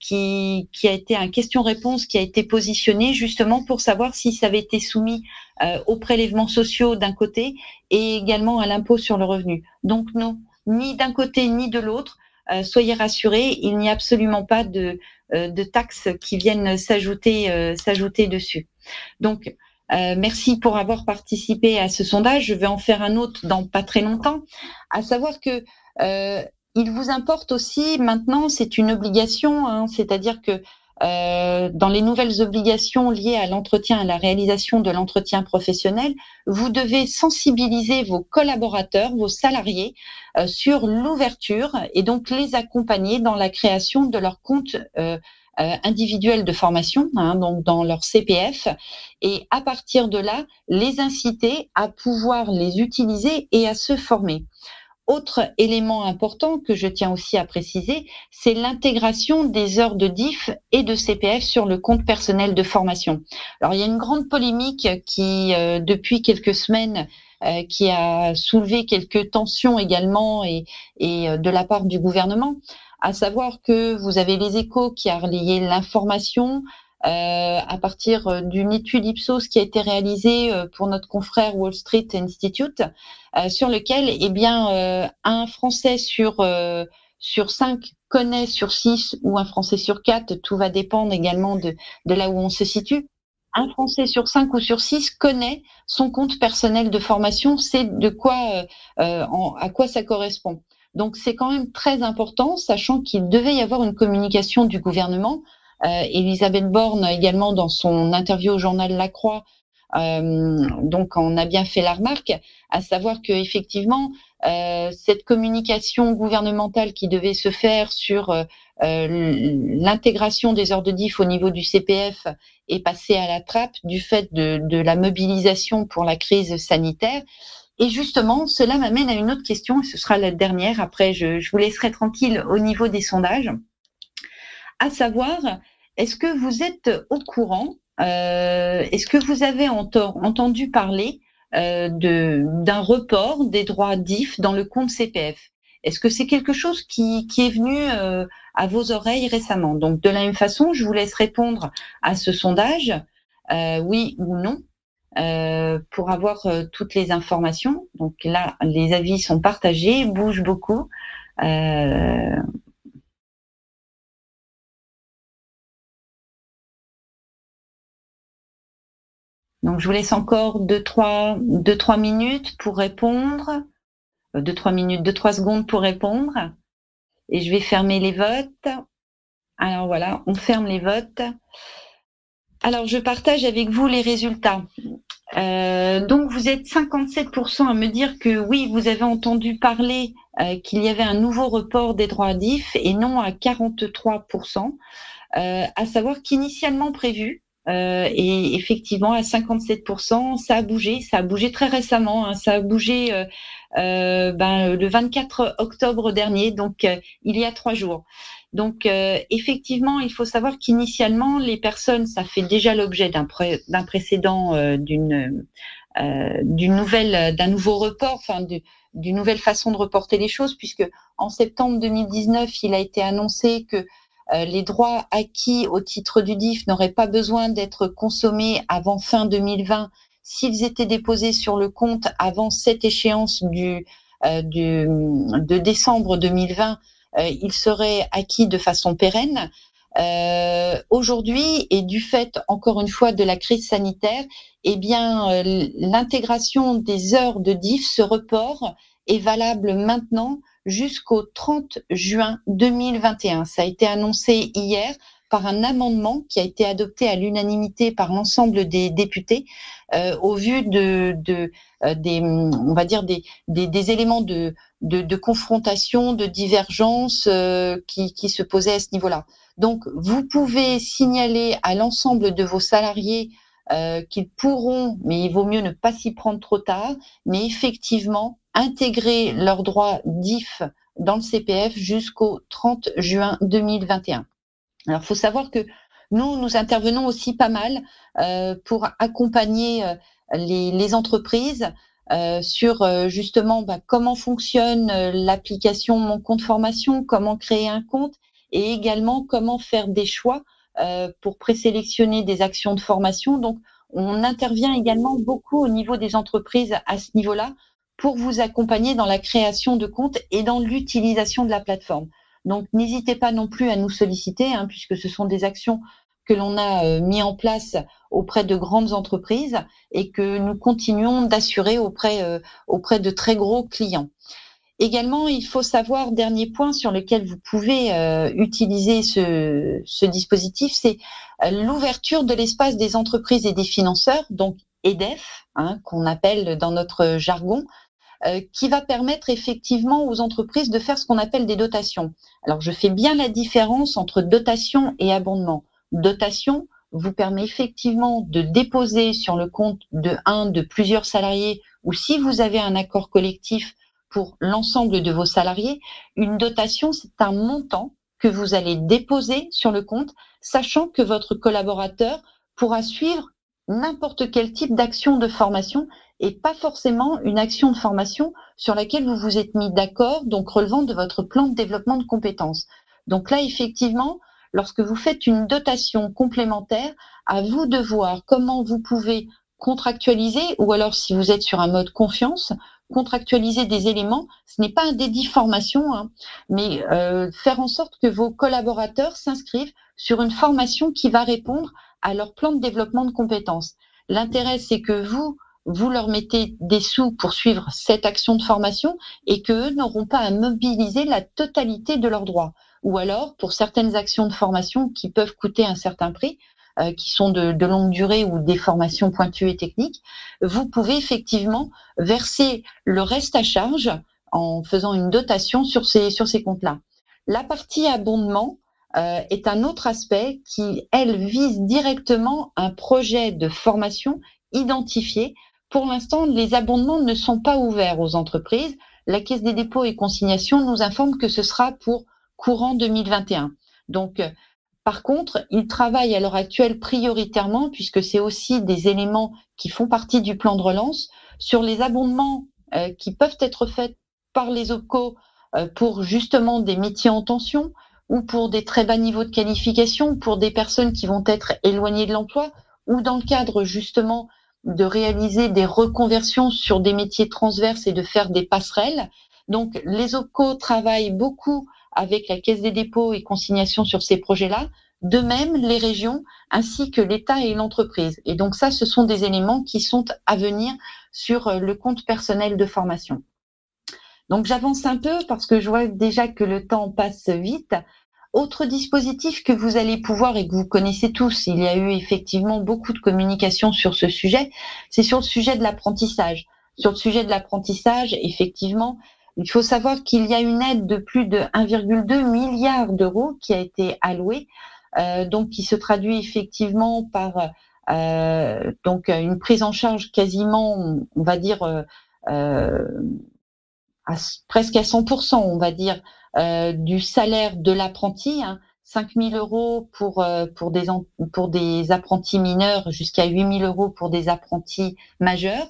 Speaker 1: qui a été un question-réponse qui a été positionnée justement pour savoir si ça avait été soumis aux prélèvements sociaux d'un côté et également à l'impôt sur le revenu. Donc non, ni d'un côté ni de l'autre. Soyez rassurés, il n'y a absolument pas de taxes qui viennent s'ajouter dessus. Donc, merci pour avoir participé à ce sondage. Je vais en faire un autre dans pas très longtemps. À savoir que il vous importe aussi maintenant, c'est une obligation, hein, c'est-à-dire que dans les nouvelles obligations liées à l'entretien, à la réalisation de l'entretien professionnel, vous devez sensibiliser vos collaborateurs, vos salariés sur l'ouverture et donc les accompagner dans la création de leur compte individuel de formation, hein, donc dans leur CPF, et à partir de là, les inciter à pouvoir les utiliser et à se former. Autre élément important que je tiens aussi à préciser, c'est l'intégration des heures de DIF et de CPF sur le compte personnel de formation. Alors, il y a une grande polémique qui, depuis quelques semaines, qui a soulevé quelques tensions également et de la part du gouvernement, à savoir que vous avez les Échos qui a relayé l'information à partir d'une étude Ipsos qui a été réalisée pour notre confrère Wall Street Institute, sur lequel, eh bien, un Français sur 5 connaît sur 6 ou un Français sur 4, tout va dépendre également de là où on se situe. Un Français sur 5 ou sur 6 connaît son compte personnel de formation, c'est de quoi, à quoi ça correspond. Donc c'est quand même très important, sachant qu'il devait y avoir une communication du gouvernement. Elisabeth Borne également dans son interview au journal La Croix, donc on a bien fait la remarque, à savoir que effectivement cette communication gouvernementale qui devait se faire sur l'intégration des heures de DIF au niveau du CPF est passée à la trappe du fait de la mobilisation pour la crise sanitaire. Et justement, cela m'amène à une autre question, et ce sera la dernière, après je vous laisserai tranquille au niveau des sondages, à savoir, est-ce que vous êtes au courant, est-ce que vous avez entendu parler d'un report des droits DIF dans le compte CPF? Est-ce que c'est quelque chose qui est venu à vos oreilles récemment? Donc de la même façon, je vous laisse répondre à ce sondage, oui ou non, pour avoir toutes les informations. Donc là, les avis sont partagés, bougent beaucoup. Donc, je vous laisse encore 2-3 minutes pour répondre. 2-3 minutes, 2-3 secondes pour répondre. Et je vais fermer les votes. Alors voilà, on ferme les votes. Alors, je partage avec vous les résultats. Donc, vous êtes 57% à me dire que oui, vous avez entendu parler qu'il y avait un nouveau report des droits DIF et non à 43%, à savoir qu'initialement prévu, et effectivement, à 57%, ça a bougé très récemment, hein, ça a bougé le 24 octobre dernier, donc il y a 3 jours. Donc effectivement, il faut savoir qu'initialement, les personnes, ça fait déjà l'objet d'un précédent, d'un nouveau report, enfin d'une nouvelle façon de reporter les choses, puisque en septembre 2019, il a été annoncé que les droits acquis au titre du DIF n'auraient pas besoin d'être consommés avant fin 2020 s'ils étaient déposés sur le compte avant cette échéance de décembre 2020, ils seraient acquis de façon pérenne. Aujourd'hui, et du fait, encore une fois, de la crise sanitaire, eh bien, l'intégration des heures de DIF, ce report, est valable maintenant jusqu'au 30 juin 2021. Ça a été annoncé hier par un amendement qui a été adopté à l'unanimité par l'ensemble des députés au vu on va dire des éléments de confrontation, de divergence qui se posaient à ce niveau-là. Donc, vous pouvez signaler à l'ensemble de vos salariés qu'ils pourront, mais il vaut mieux ne pas s'y prendre trop tard, mais effectivement intégrer leurs droits DIF dans le CPF jusqu'au 30 juin 2021. Alors, il faut savoir que nous intervenons aussi pas mal pour accompagner les entreprises sur justement comment fonctionne l'application Mon compte formation, comment créer un compte et également comment faire des choix pour présélectionner des actions de formation. Donc, on intervient également beaucoup au niveau des entreprises à ce niveau-là pour vous accompagner dans la création de comptes et dans l'utilisation de la plateforme. Donc, n'hésitez pas non plus à nous solliciter, puisque ce sont des actions que l'on a mis en place auprès de grandes entreprises et que nous continuons d'assurer auprès de très gros clients. Également, il faut savoir, dernier point sur lequel vous pouvez utiliser ce dispositif, c'est l'ouverture de l'espace des entreprises et des financeurs, donc EDEF, qu'on appelle dans notre jargon, qui va permettre effectivement aux entreprises de faire ce qu'on appelle des dotations. Alors, je fais bien la différence entre dotation et abondement. Dotation vous permet effectivement de déposer sur le compte de plusieurs salariés, ou si vous avez un accord collectif pour l'ensemble de vos salariés, une dotation, c'est un montant que vous allez déposer sur le compte, sachant que votre collaborateur pourra suivre n'importe quel type d'action de formation et pas forcément une action de formation sur laquelle vous vous êtes mis d'accord, donc relevant de votre plan de développement de compétences. Donc là, effectivement, lorsque vous faites une dotation complémentaire, à vous de voir comment vous pouvez contractualiser, ou alors si vous êtes sur un mode confiance, contractualiser des éléments. Ce n'est pas un dédit formation, mais faire en sorte que vos collaborateurs s'inscrivent sur une formation qui va répondre à leur plan de développement de compétences. L'intérêt, c'est que vous leur mettez des sous pour suivre cette action de formation et qu'eux n'auront pas à mobiliser la totalité de leurs droits. Ou alors, pour certaines actions de formation qui peuvent coûter un certain prix, qui sont de longue durée ou des formations pointues et techniques, vous pouvez effectivement verser le reste à charge en faisant une dotation sur ces comptes-là. La partie abondement est un autre aspect qui, elle, vise directement un projet de formation identifié. Pour l'instant, les abondements ne sont pas ouverts aux entreprises. La Caisse des dépôts et consignations nous informe que ce sera pour courant 2021. Donc, par contre, ils travaillent à l'heure actuelle prioritairement, puisque c'est aussi des éléments qui font partie du plan de relance, sur les abondements qui peuvent être faits par les OPCO pour justement des métiers en tension ou pour des très bas niveaux de qualification, pour des personnes qui vont être éloignées de l'emploi, ou dans le cadre justement de réaliser des reconversions sur des métiers transverses et de faire des passerelles. Donc, les OPCO travaillent beaucoup avec la Caisse des dépôts et consignations sur ces projets-là, de même les régions ainsi que l'État et l'entreprise. Et donc ça, ce sont des éléments qui sont à venir sur le compte personnel de formation. Donc j'avance un peu parce que je vois déjà que le temps passe vite. Autre dispositif que vous allez pouvoir et que vous connaissez tous, il y a eu effectivement beaucoup de communication sur ce sujet, c'est sur le sujet de l'apprentissage. Sur le sujet de l'apprentissage, effectivement, il faut savoir qu'il y a une aide de plus de 1,2 milliard d'euros qui a été allouée, donc qui se traduit effectivement par donc une prise en charge quasiment, on va dire, presque à 100%, on va dire, du salaire de l'apprenti, 5 000 euros pour des apprentis mineurs jusqu'à 8 000 euros pour des apprentis majeurs.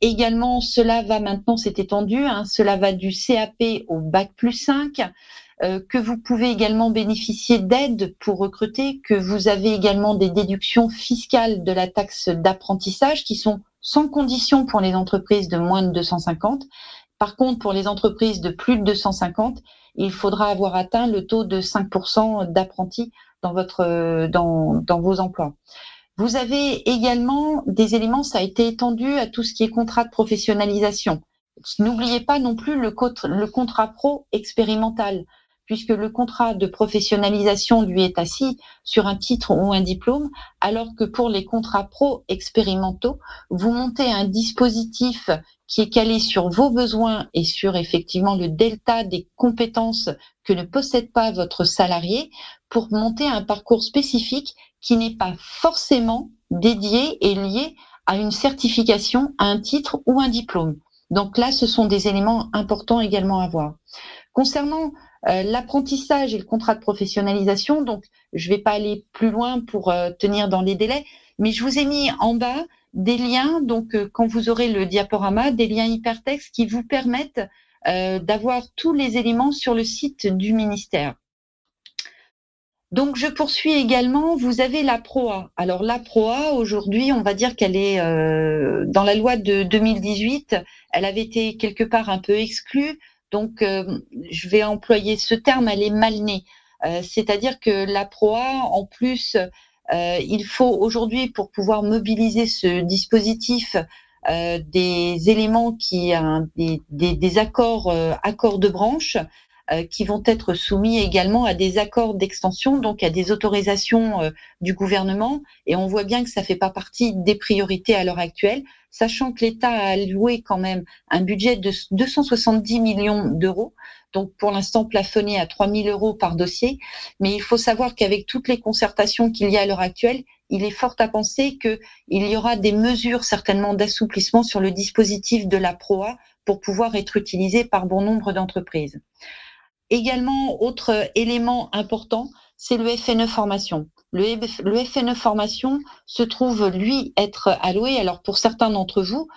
Speaker 1: Également, cela va maintenant, c'est étendu, cela va du CAP au Bac+5, que vous pouvez également bénéficier d'aides pour recruter, que vous avez également des déductions fiscales de la taxe d'apprentissage qui sont sans condition pour les entreprises de moins de 250. Par contre, pour les entreprises de plus de 250, il faudra avoir atteint le taux de 5% d'apprentis dans vos emplois. Vous avez également des éléments, ça a été étendu à tout ce qui est contrat de professionnalisation. N'oubliez pas non plus le contrat pro expérimental, puisque le contrat de professionnalisation lui est assis sur un titre ou un diplôme, alors que pour les contrats pro expérimentaux, vous montez un dispositif qui est calé sur vos besoins et sur effectivement le delta des compétences que ne possède pas votre salarié pour monter un parcours spécifique qui n'est pas forcément dédié et lié à une certification, à un titre ou un diplôme. Donc là, ce sont des éléments importants également à voir. Concernant l'apprentissage et le contrat de professionnalisation, donc je ne vais pas aller plus loin pour tenir dans les délais, mais je vous ai mis en bas des liens, donc quand vous aurez le diaporama, des liens hypertextes qui vous permettent d'avoir tous les éléments sur le site du ministère. Donc je poursuis également, vous avez la PROA. Alors la PROA, aujourd'hui, on va dire qu'elle est dans la loi de 2018, elle avait été quelque part un peu exclue, donc je vais employer ce terme, elle est mal née. C'est-à-dire que la PROA, en plus, il faut aujourd'hui, pour pouvoir mobiliser ce dispositif, des éléments des accords de branche, qui vont être soumis également à des accords d'extension, donc à des autorisations du gouvernement. Et on voit bien que ça ne fait pas partie des priorités à l'heure actuelle, sachant que l'État a alloué quand même un budget de 270 millions d'euros, donc pour l'instant plafonné à 3 000 euros par dossier. Mais il faut savoir qu'avec toutes les concertations qu'il y a à l'heure actuelle, il est fort à penser qu'il y aura des mesures certainement d'assouplissement sur le dispositif de la PROA pour pouvoir être utilisé par bon nombre d'entreprises. Également, autre élément important, c'est le FNE Formation. Le FNE Formation se trouve, lui, être alloué. Alors, pour certains d'entre vous,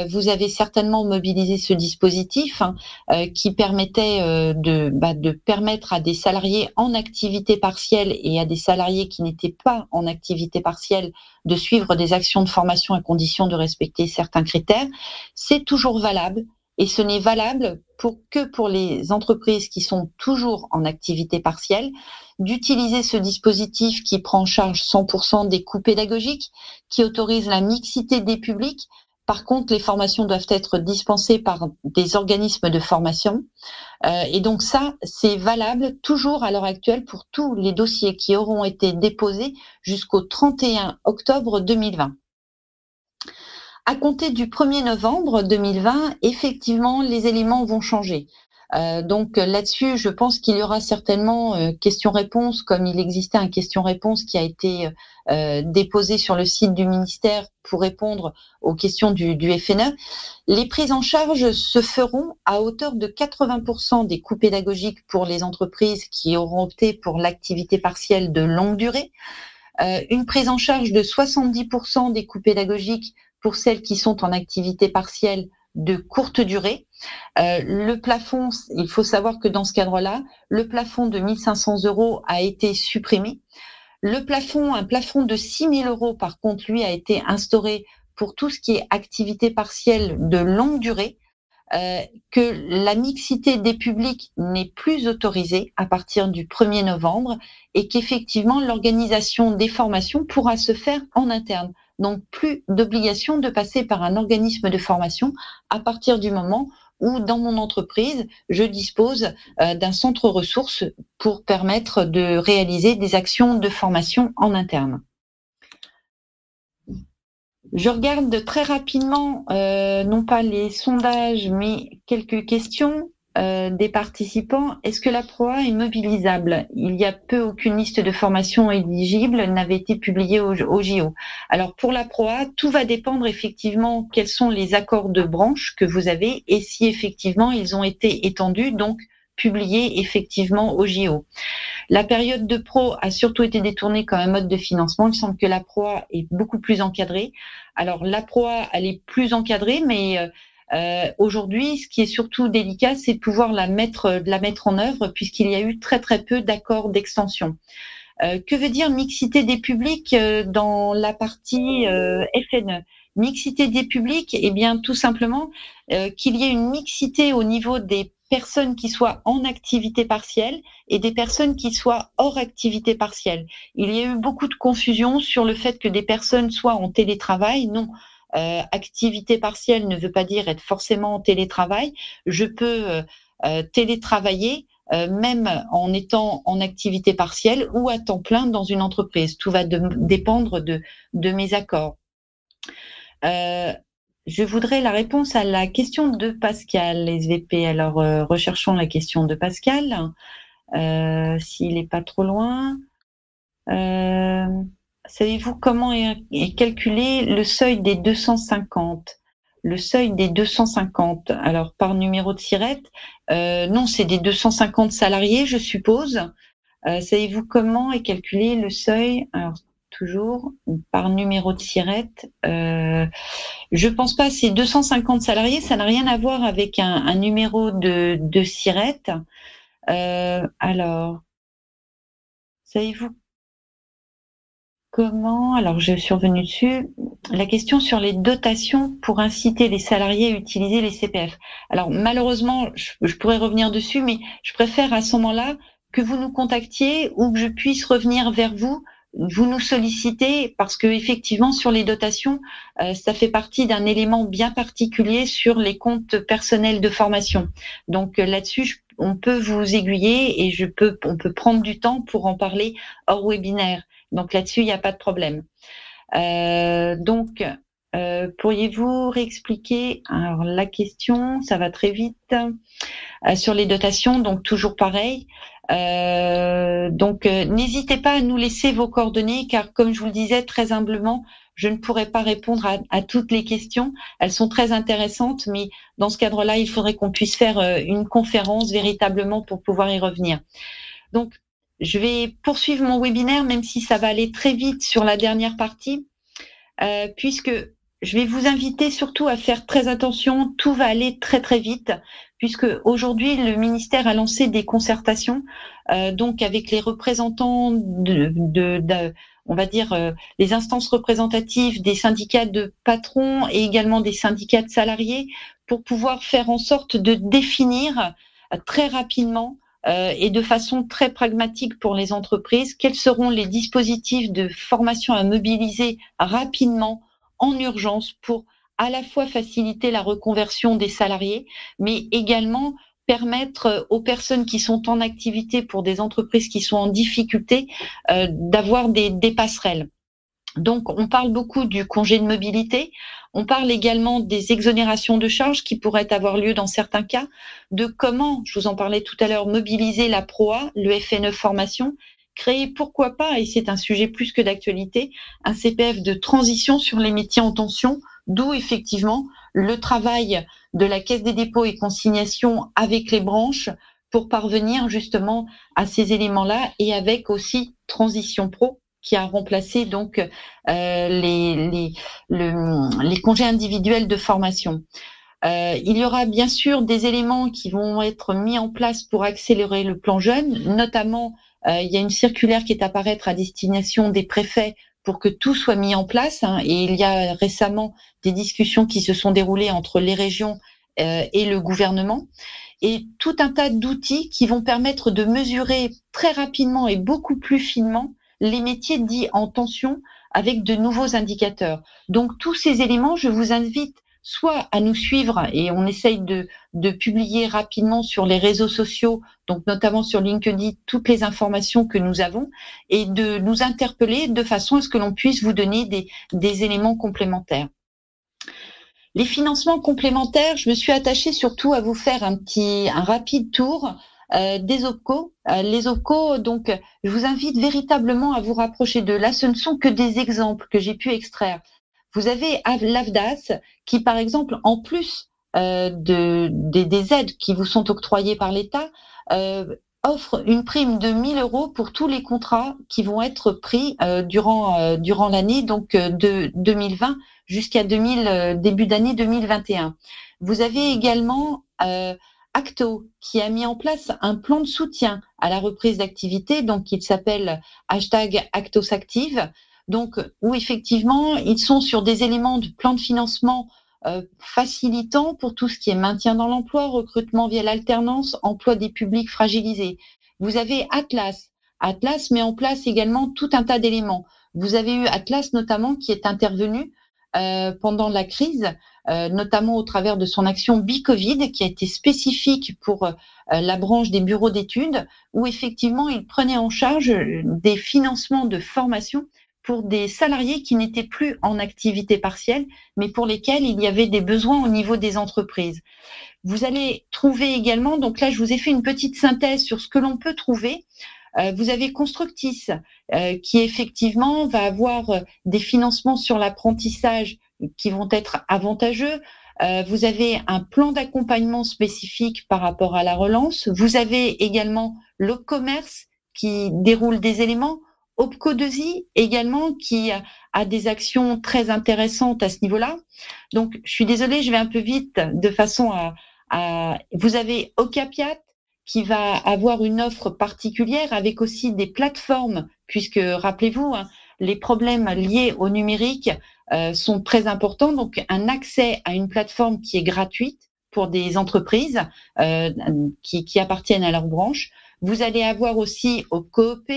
Speaker 1: vous avez certainement mobilisé ce dispositif qui permettait de permettre à des salariés en activité partielle et à des salariés qui n'étaient pas en activité partielle de suivre des actions de formation à condition de respecter certains critères. C'est toujours valable. Et ce n'est valable que pour les entreprises qui sont toujours en activité partielle, d'utiliser ce dispositif qui prend en charge 100% des coûts pédagogiques, qui autorise la mixité des publics. Par contre, les formations doivent être dispensées par des organismes de formation. Et donc ça, c'est valable toujours à l'heure actuelle pour tous les dossiers qui auront été déposés jusqu'au 31 octobre 2020. À compter du 1er novembre 2020, effectivement, les éléments vont changer. Donc là-dessus, je pense qu'il y aura certainement questions-réponses, comme il existait un question-réponse qui a été déposé sur le site du ministère pour répondre aux questions du FNE. Les prises en charge se feront à hauteur de 80% des coûts pédagogiques pour les entreprises qui auront opté pour l'activité partielle de longue durée, une prise en charge de 70% des coûts pédagogiques pour celles qui sont en activité partielle de courte durée. Le plafond, il faut savoir que dans ce cadre-là, le plafond de 1 500 euros a été supprimé. Un plafond de 6 000 euros, par contre, lui, a été instauré pour tout ce qui est activité partielle de longue durée, que la mixité des publics n'est plus autorisée à partir du 1er novembre et qu'effectivement, l'organisation des formations pourra se faire en interne. Donc, plus d'obligation de passer par un organisme de formation à partir du moment où, dans mon entreprise, je dispose d'un centre ressources pour permettre de réaliser des actions de formation en interne. Je regarde très rapidement, non pas les sondages, mais quelques questions des participants. Est-ce que la PROA est mobilisable? Il y a peu aucune liste de formation éligible n'avait été publiée au JO. Alors pour la PROA, tout va dépendre effectivement quels sont les accords de branche que vous avez et si effectivement ils ont été étendus, donc publiés effectivement au JO. La période de pro a surtout été détournée comme un mode de financement. Il semble que la PROA est beaucoup plus encadrée. Alors la PROA, elle est plus encadrée, mais aujourd'hui, ce qui est surtout délicat, c'est de pouvoir la mettre en œuvre, puisqu'il y a eu très très peu d'accords d'extension. Que veut dire mixité des publics dans la partie FNE? Mixité des publics, eh bien tout simplement qu'il y ait une mixité au niveau des personnes qui soient en activité partielle et des personnes qui soient hors activité partielle. Il y a eu beaucoup de confusion sur le fait que des personnes soient en télétravail. Non, activité partielle ne veut pas dire être forcément en télétravail. Je peux télétravailler même en étant en activité partielle ou à temps plein dans une entreprise. Tout va dépendre de mes accords. Je voudrais la réponse à la question de Pascal, SVP. Alors, recherchons la question de Pascal, s'il n'est pas trop loin. Savez-vous comment est calculé le seuil des 250? Le seuil des 250, alors par numéro de SIRET, non, c'est des 250 salariés, je suppose. Savez-vous comment est calculé le seuil? Alors, toujours par numéro de SIRET. Je pense pas, c'est 250 salariés, ça n'a rien à voir avec un numéro de SIRET. Alors, savez-vous comment? Alors, je suis revenue dessus. La question sur les dotations pour inciter les salariés à utiliser les CPF. Alors, malheureusement, je pourrais revenir dessus, mais je préfère à ce moment-là que vous nous contactiez ou que je puisse revenir vers vous. Vous nous sollicitez parce que effectivement sur les dotations, ça fait partie d'un élément bien particulier sur les comptes personnels de formation. Donc là-dessus, on peut vous aiguiller et on peut prendre du temps pour en parler hors webinaire. Donc là-dessus, il n'y a pas de problème. Pourriez-vous réexpliquer alors la question? Ça va très vite. Sur les dotations, donc toujours pareil. N'hésitez pas à nous laisser vos coordonnées, car comme je vous le disais très humblement, je ne pourrais pas répondre à toutes les questions. Elles sont très intéressantes, mais dans ce cadre-là, il faudrait qu'on puisse faire une conférence véritablement pour pouvoir y revenir. Donc, je vais poursuivre mon webinaire, même si ça va aller très vite sur la dernière partie, puisque je vais vous inviter surtout à faire très attention. Tout va aller très très vite, puisque aujourd'hui le ministère a lancé des concertations, donc avec les représentants on va dire les instances représentatives des syndicats de patrons et également des syndicats de salariés, pour pouvoir faire en sorte de définir très rapidement et de façon très pragmatique pour les entreprises quels seront les dispositifs de formation à mobiliser rapidement en urgence pour à la fois faciliter la reconversion des salariés, mais également permettre aux personnes qui sont en activité pour des entreprises qui sont en difficulté d'avoir des passerelles. Donc, on parle beaucoup du congé de mobilité. On parle également des exonérations de charges qui pourraient avoir lieu dans certains cas, de comment, je vous en parlais tout à l'heure, mobiliser la PROA, le FNE formation, créer pourquoi pas, et c'est un sujet plus que d'actualité, un CPF de transition sur les métiers en tension, d'où effectivement le travail de la Caisse des dépôts et consignations avec les branches pour parvenir justement à ces éléments-là, et avec aussi Transition Pro, qui a remplacé donc les congés individuels de formation. Il y aura bien sûr des éléments qui vont être mis en place pour accélérer le plan jeune, notamment il y a une circulaire qui est à paraître à destination des préfets pour que tout soit mis en place, et il y a récemment des discussions qui se sont déroulées entre les régions et le gouvernement, et tout un tas d'outils qui vont permettre de mesurer très rapidement et beaucoup plus finement les métiers dits en tension avec de nouveaux indicateurs. Donc tous ces éléments, je vous invite soit à nous suivre, et on essaye de publier rapidement sur les réseaux sociaux, donc notamment sur LinkedIn, toutes les informations que nous avons, et de nous interpeller de façon à ce que l'on puisse vous donner des éléments complémentaires. Les financements complémentaires, je me suis attachée surtout à vous faire un rapide tour des OPCO. Les OPCO, donc, je vous invite véritablement à vous rapprocher d'eux. Là, ce ne sont que des exemples que j'ai pu extraire. Vous avez l'AFDAS qui, par exemple, en plus des aides qui vous sont octroyées par l'État, offre une prime de 1 000 € pour tous les contrats qui vont être pris durant l'année, donc de 2020 jusqu'à début d'année 2021. Vous avez également Acto, qui a mis en place un plan de soutien à la reprise d'activité, donc il s'appelle #ActosActive, donc où effectivement ils sont sur des éléments de plan de financement facilitant pour tout ce qui est maintien dans l'emploi, recrutement via l'alternance, emploi des publics fragilisés. Vous avez Atlas. Atlas met en place également tout un tas d'éléments. Vous avez eu Atlas notamment qui est intervenu pendant la crise notamment au travers de son action Bicovid, qui a été spécifique pour la branche des bureaux d'études, où effectivement il prenait en charge des financements de formation pour des salariés qui n'étaient plus en activité partielle, mais pour lesquels il y avait des besoins au niveau des entreprises. Vous allez trouver également, donc là je vous ai fait une petite synthèse sur ce que l'on peut trouver. Vous avez Constructis, qui effectivement va avoir des financements sur l'apprentissage qui vont être avantageux. Vous avez un plan d'accompagnement spécifique par rapport à la relance. Vous avez également l'Opcommerce qui déroule des éléments. Opco2i également qui a des actions très intéressantes à ce niveau-là. Donc, je suis désolée, je vais un peu vite de façon à... Vous avez Ocapiat qui va avoir une offre particulière avec aussi des plateformes, puisque rappelez-vous, les problèmes liés au numérique sont très importants. Donc, un accès à une plateforme qui est gratuite pour des entreprises qui appartiennent à leur branche. Vous allez avoir aussi Opcoop,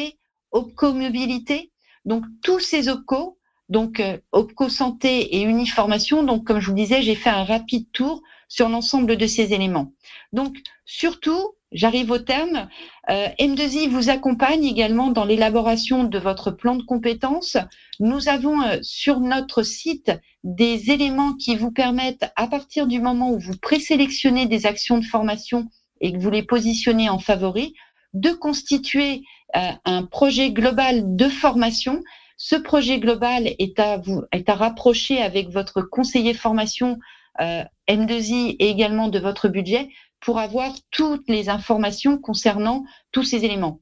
Speaker 1: Opco Mobilité, donc tous ces Opco, donc Opco Santé et Uniformation. Donc, comme je vous le disais, j'ai fait un rapide tour sur l'ensemble de ces éléments. Donc, surtout, j'arrive au terme. M2I vous accompagne également dans l'élaboration de votre plan de compétences. Nous avons sur notre site des éléments qui vous permettent, à partir du moment où vous présélectionnez des actions de formation et que vous les positionnez en favori, de constituer un projet global de formation. Ce projet global est à rapprocher avec votre conseiller formation M2I et également de votre budget pour avoir toutes les informations concernant tous ces éléments.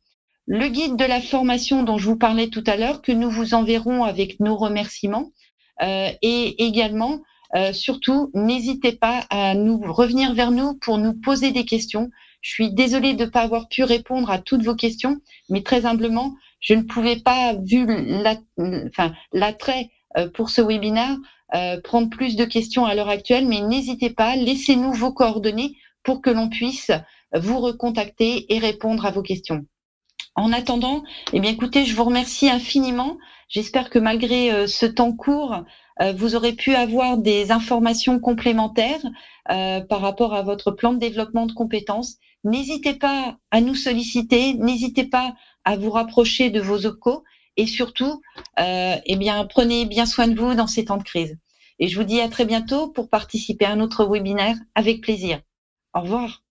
Speaker 1: Le guide de la formation dont je vous parlais tout à l'heure, que nous vous enverrons avec nos remerciements, et également, surtout, n'hésitez pas à nous revenir vers nous pour nous poser des questions. Je suis désolée de ne pas avoir pu répondre à toutes vos questions, mais très humblement, je ne pouvais pas, vu l'attrait pour ce webinaire, prendre plus de questions à l'heure actuelle, mais n'hésitez pas, laissez-nous vos coordonnées pour que l'on puisse vous recontacter et répondre à vos questions. En attendant, eh bien, écoutez, je vous remercie infiniment. J'espère que malgré ce temps court, vous aurez pu avoir des informations complémentaires par rapport à votre plan de développement de compétences. N'hésitez pas à nous solliciter, n'hésitez pas à vous rapprocher de vos OPCO et surtout, eh bien, prenez bien soin de vous dans ces temps de crise. Et je vous dis à très bientôt pour participer à un autre webinaire avec plaisir. Au revoir.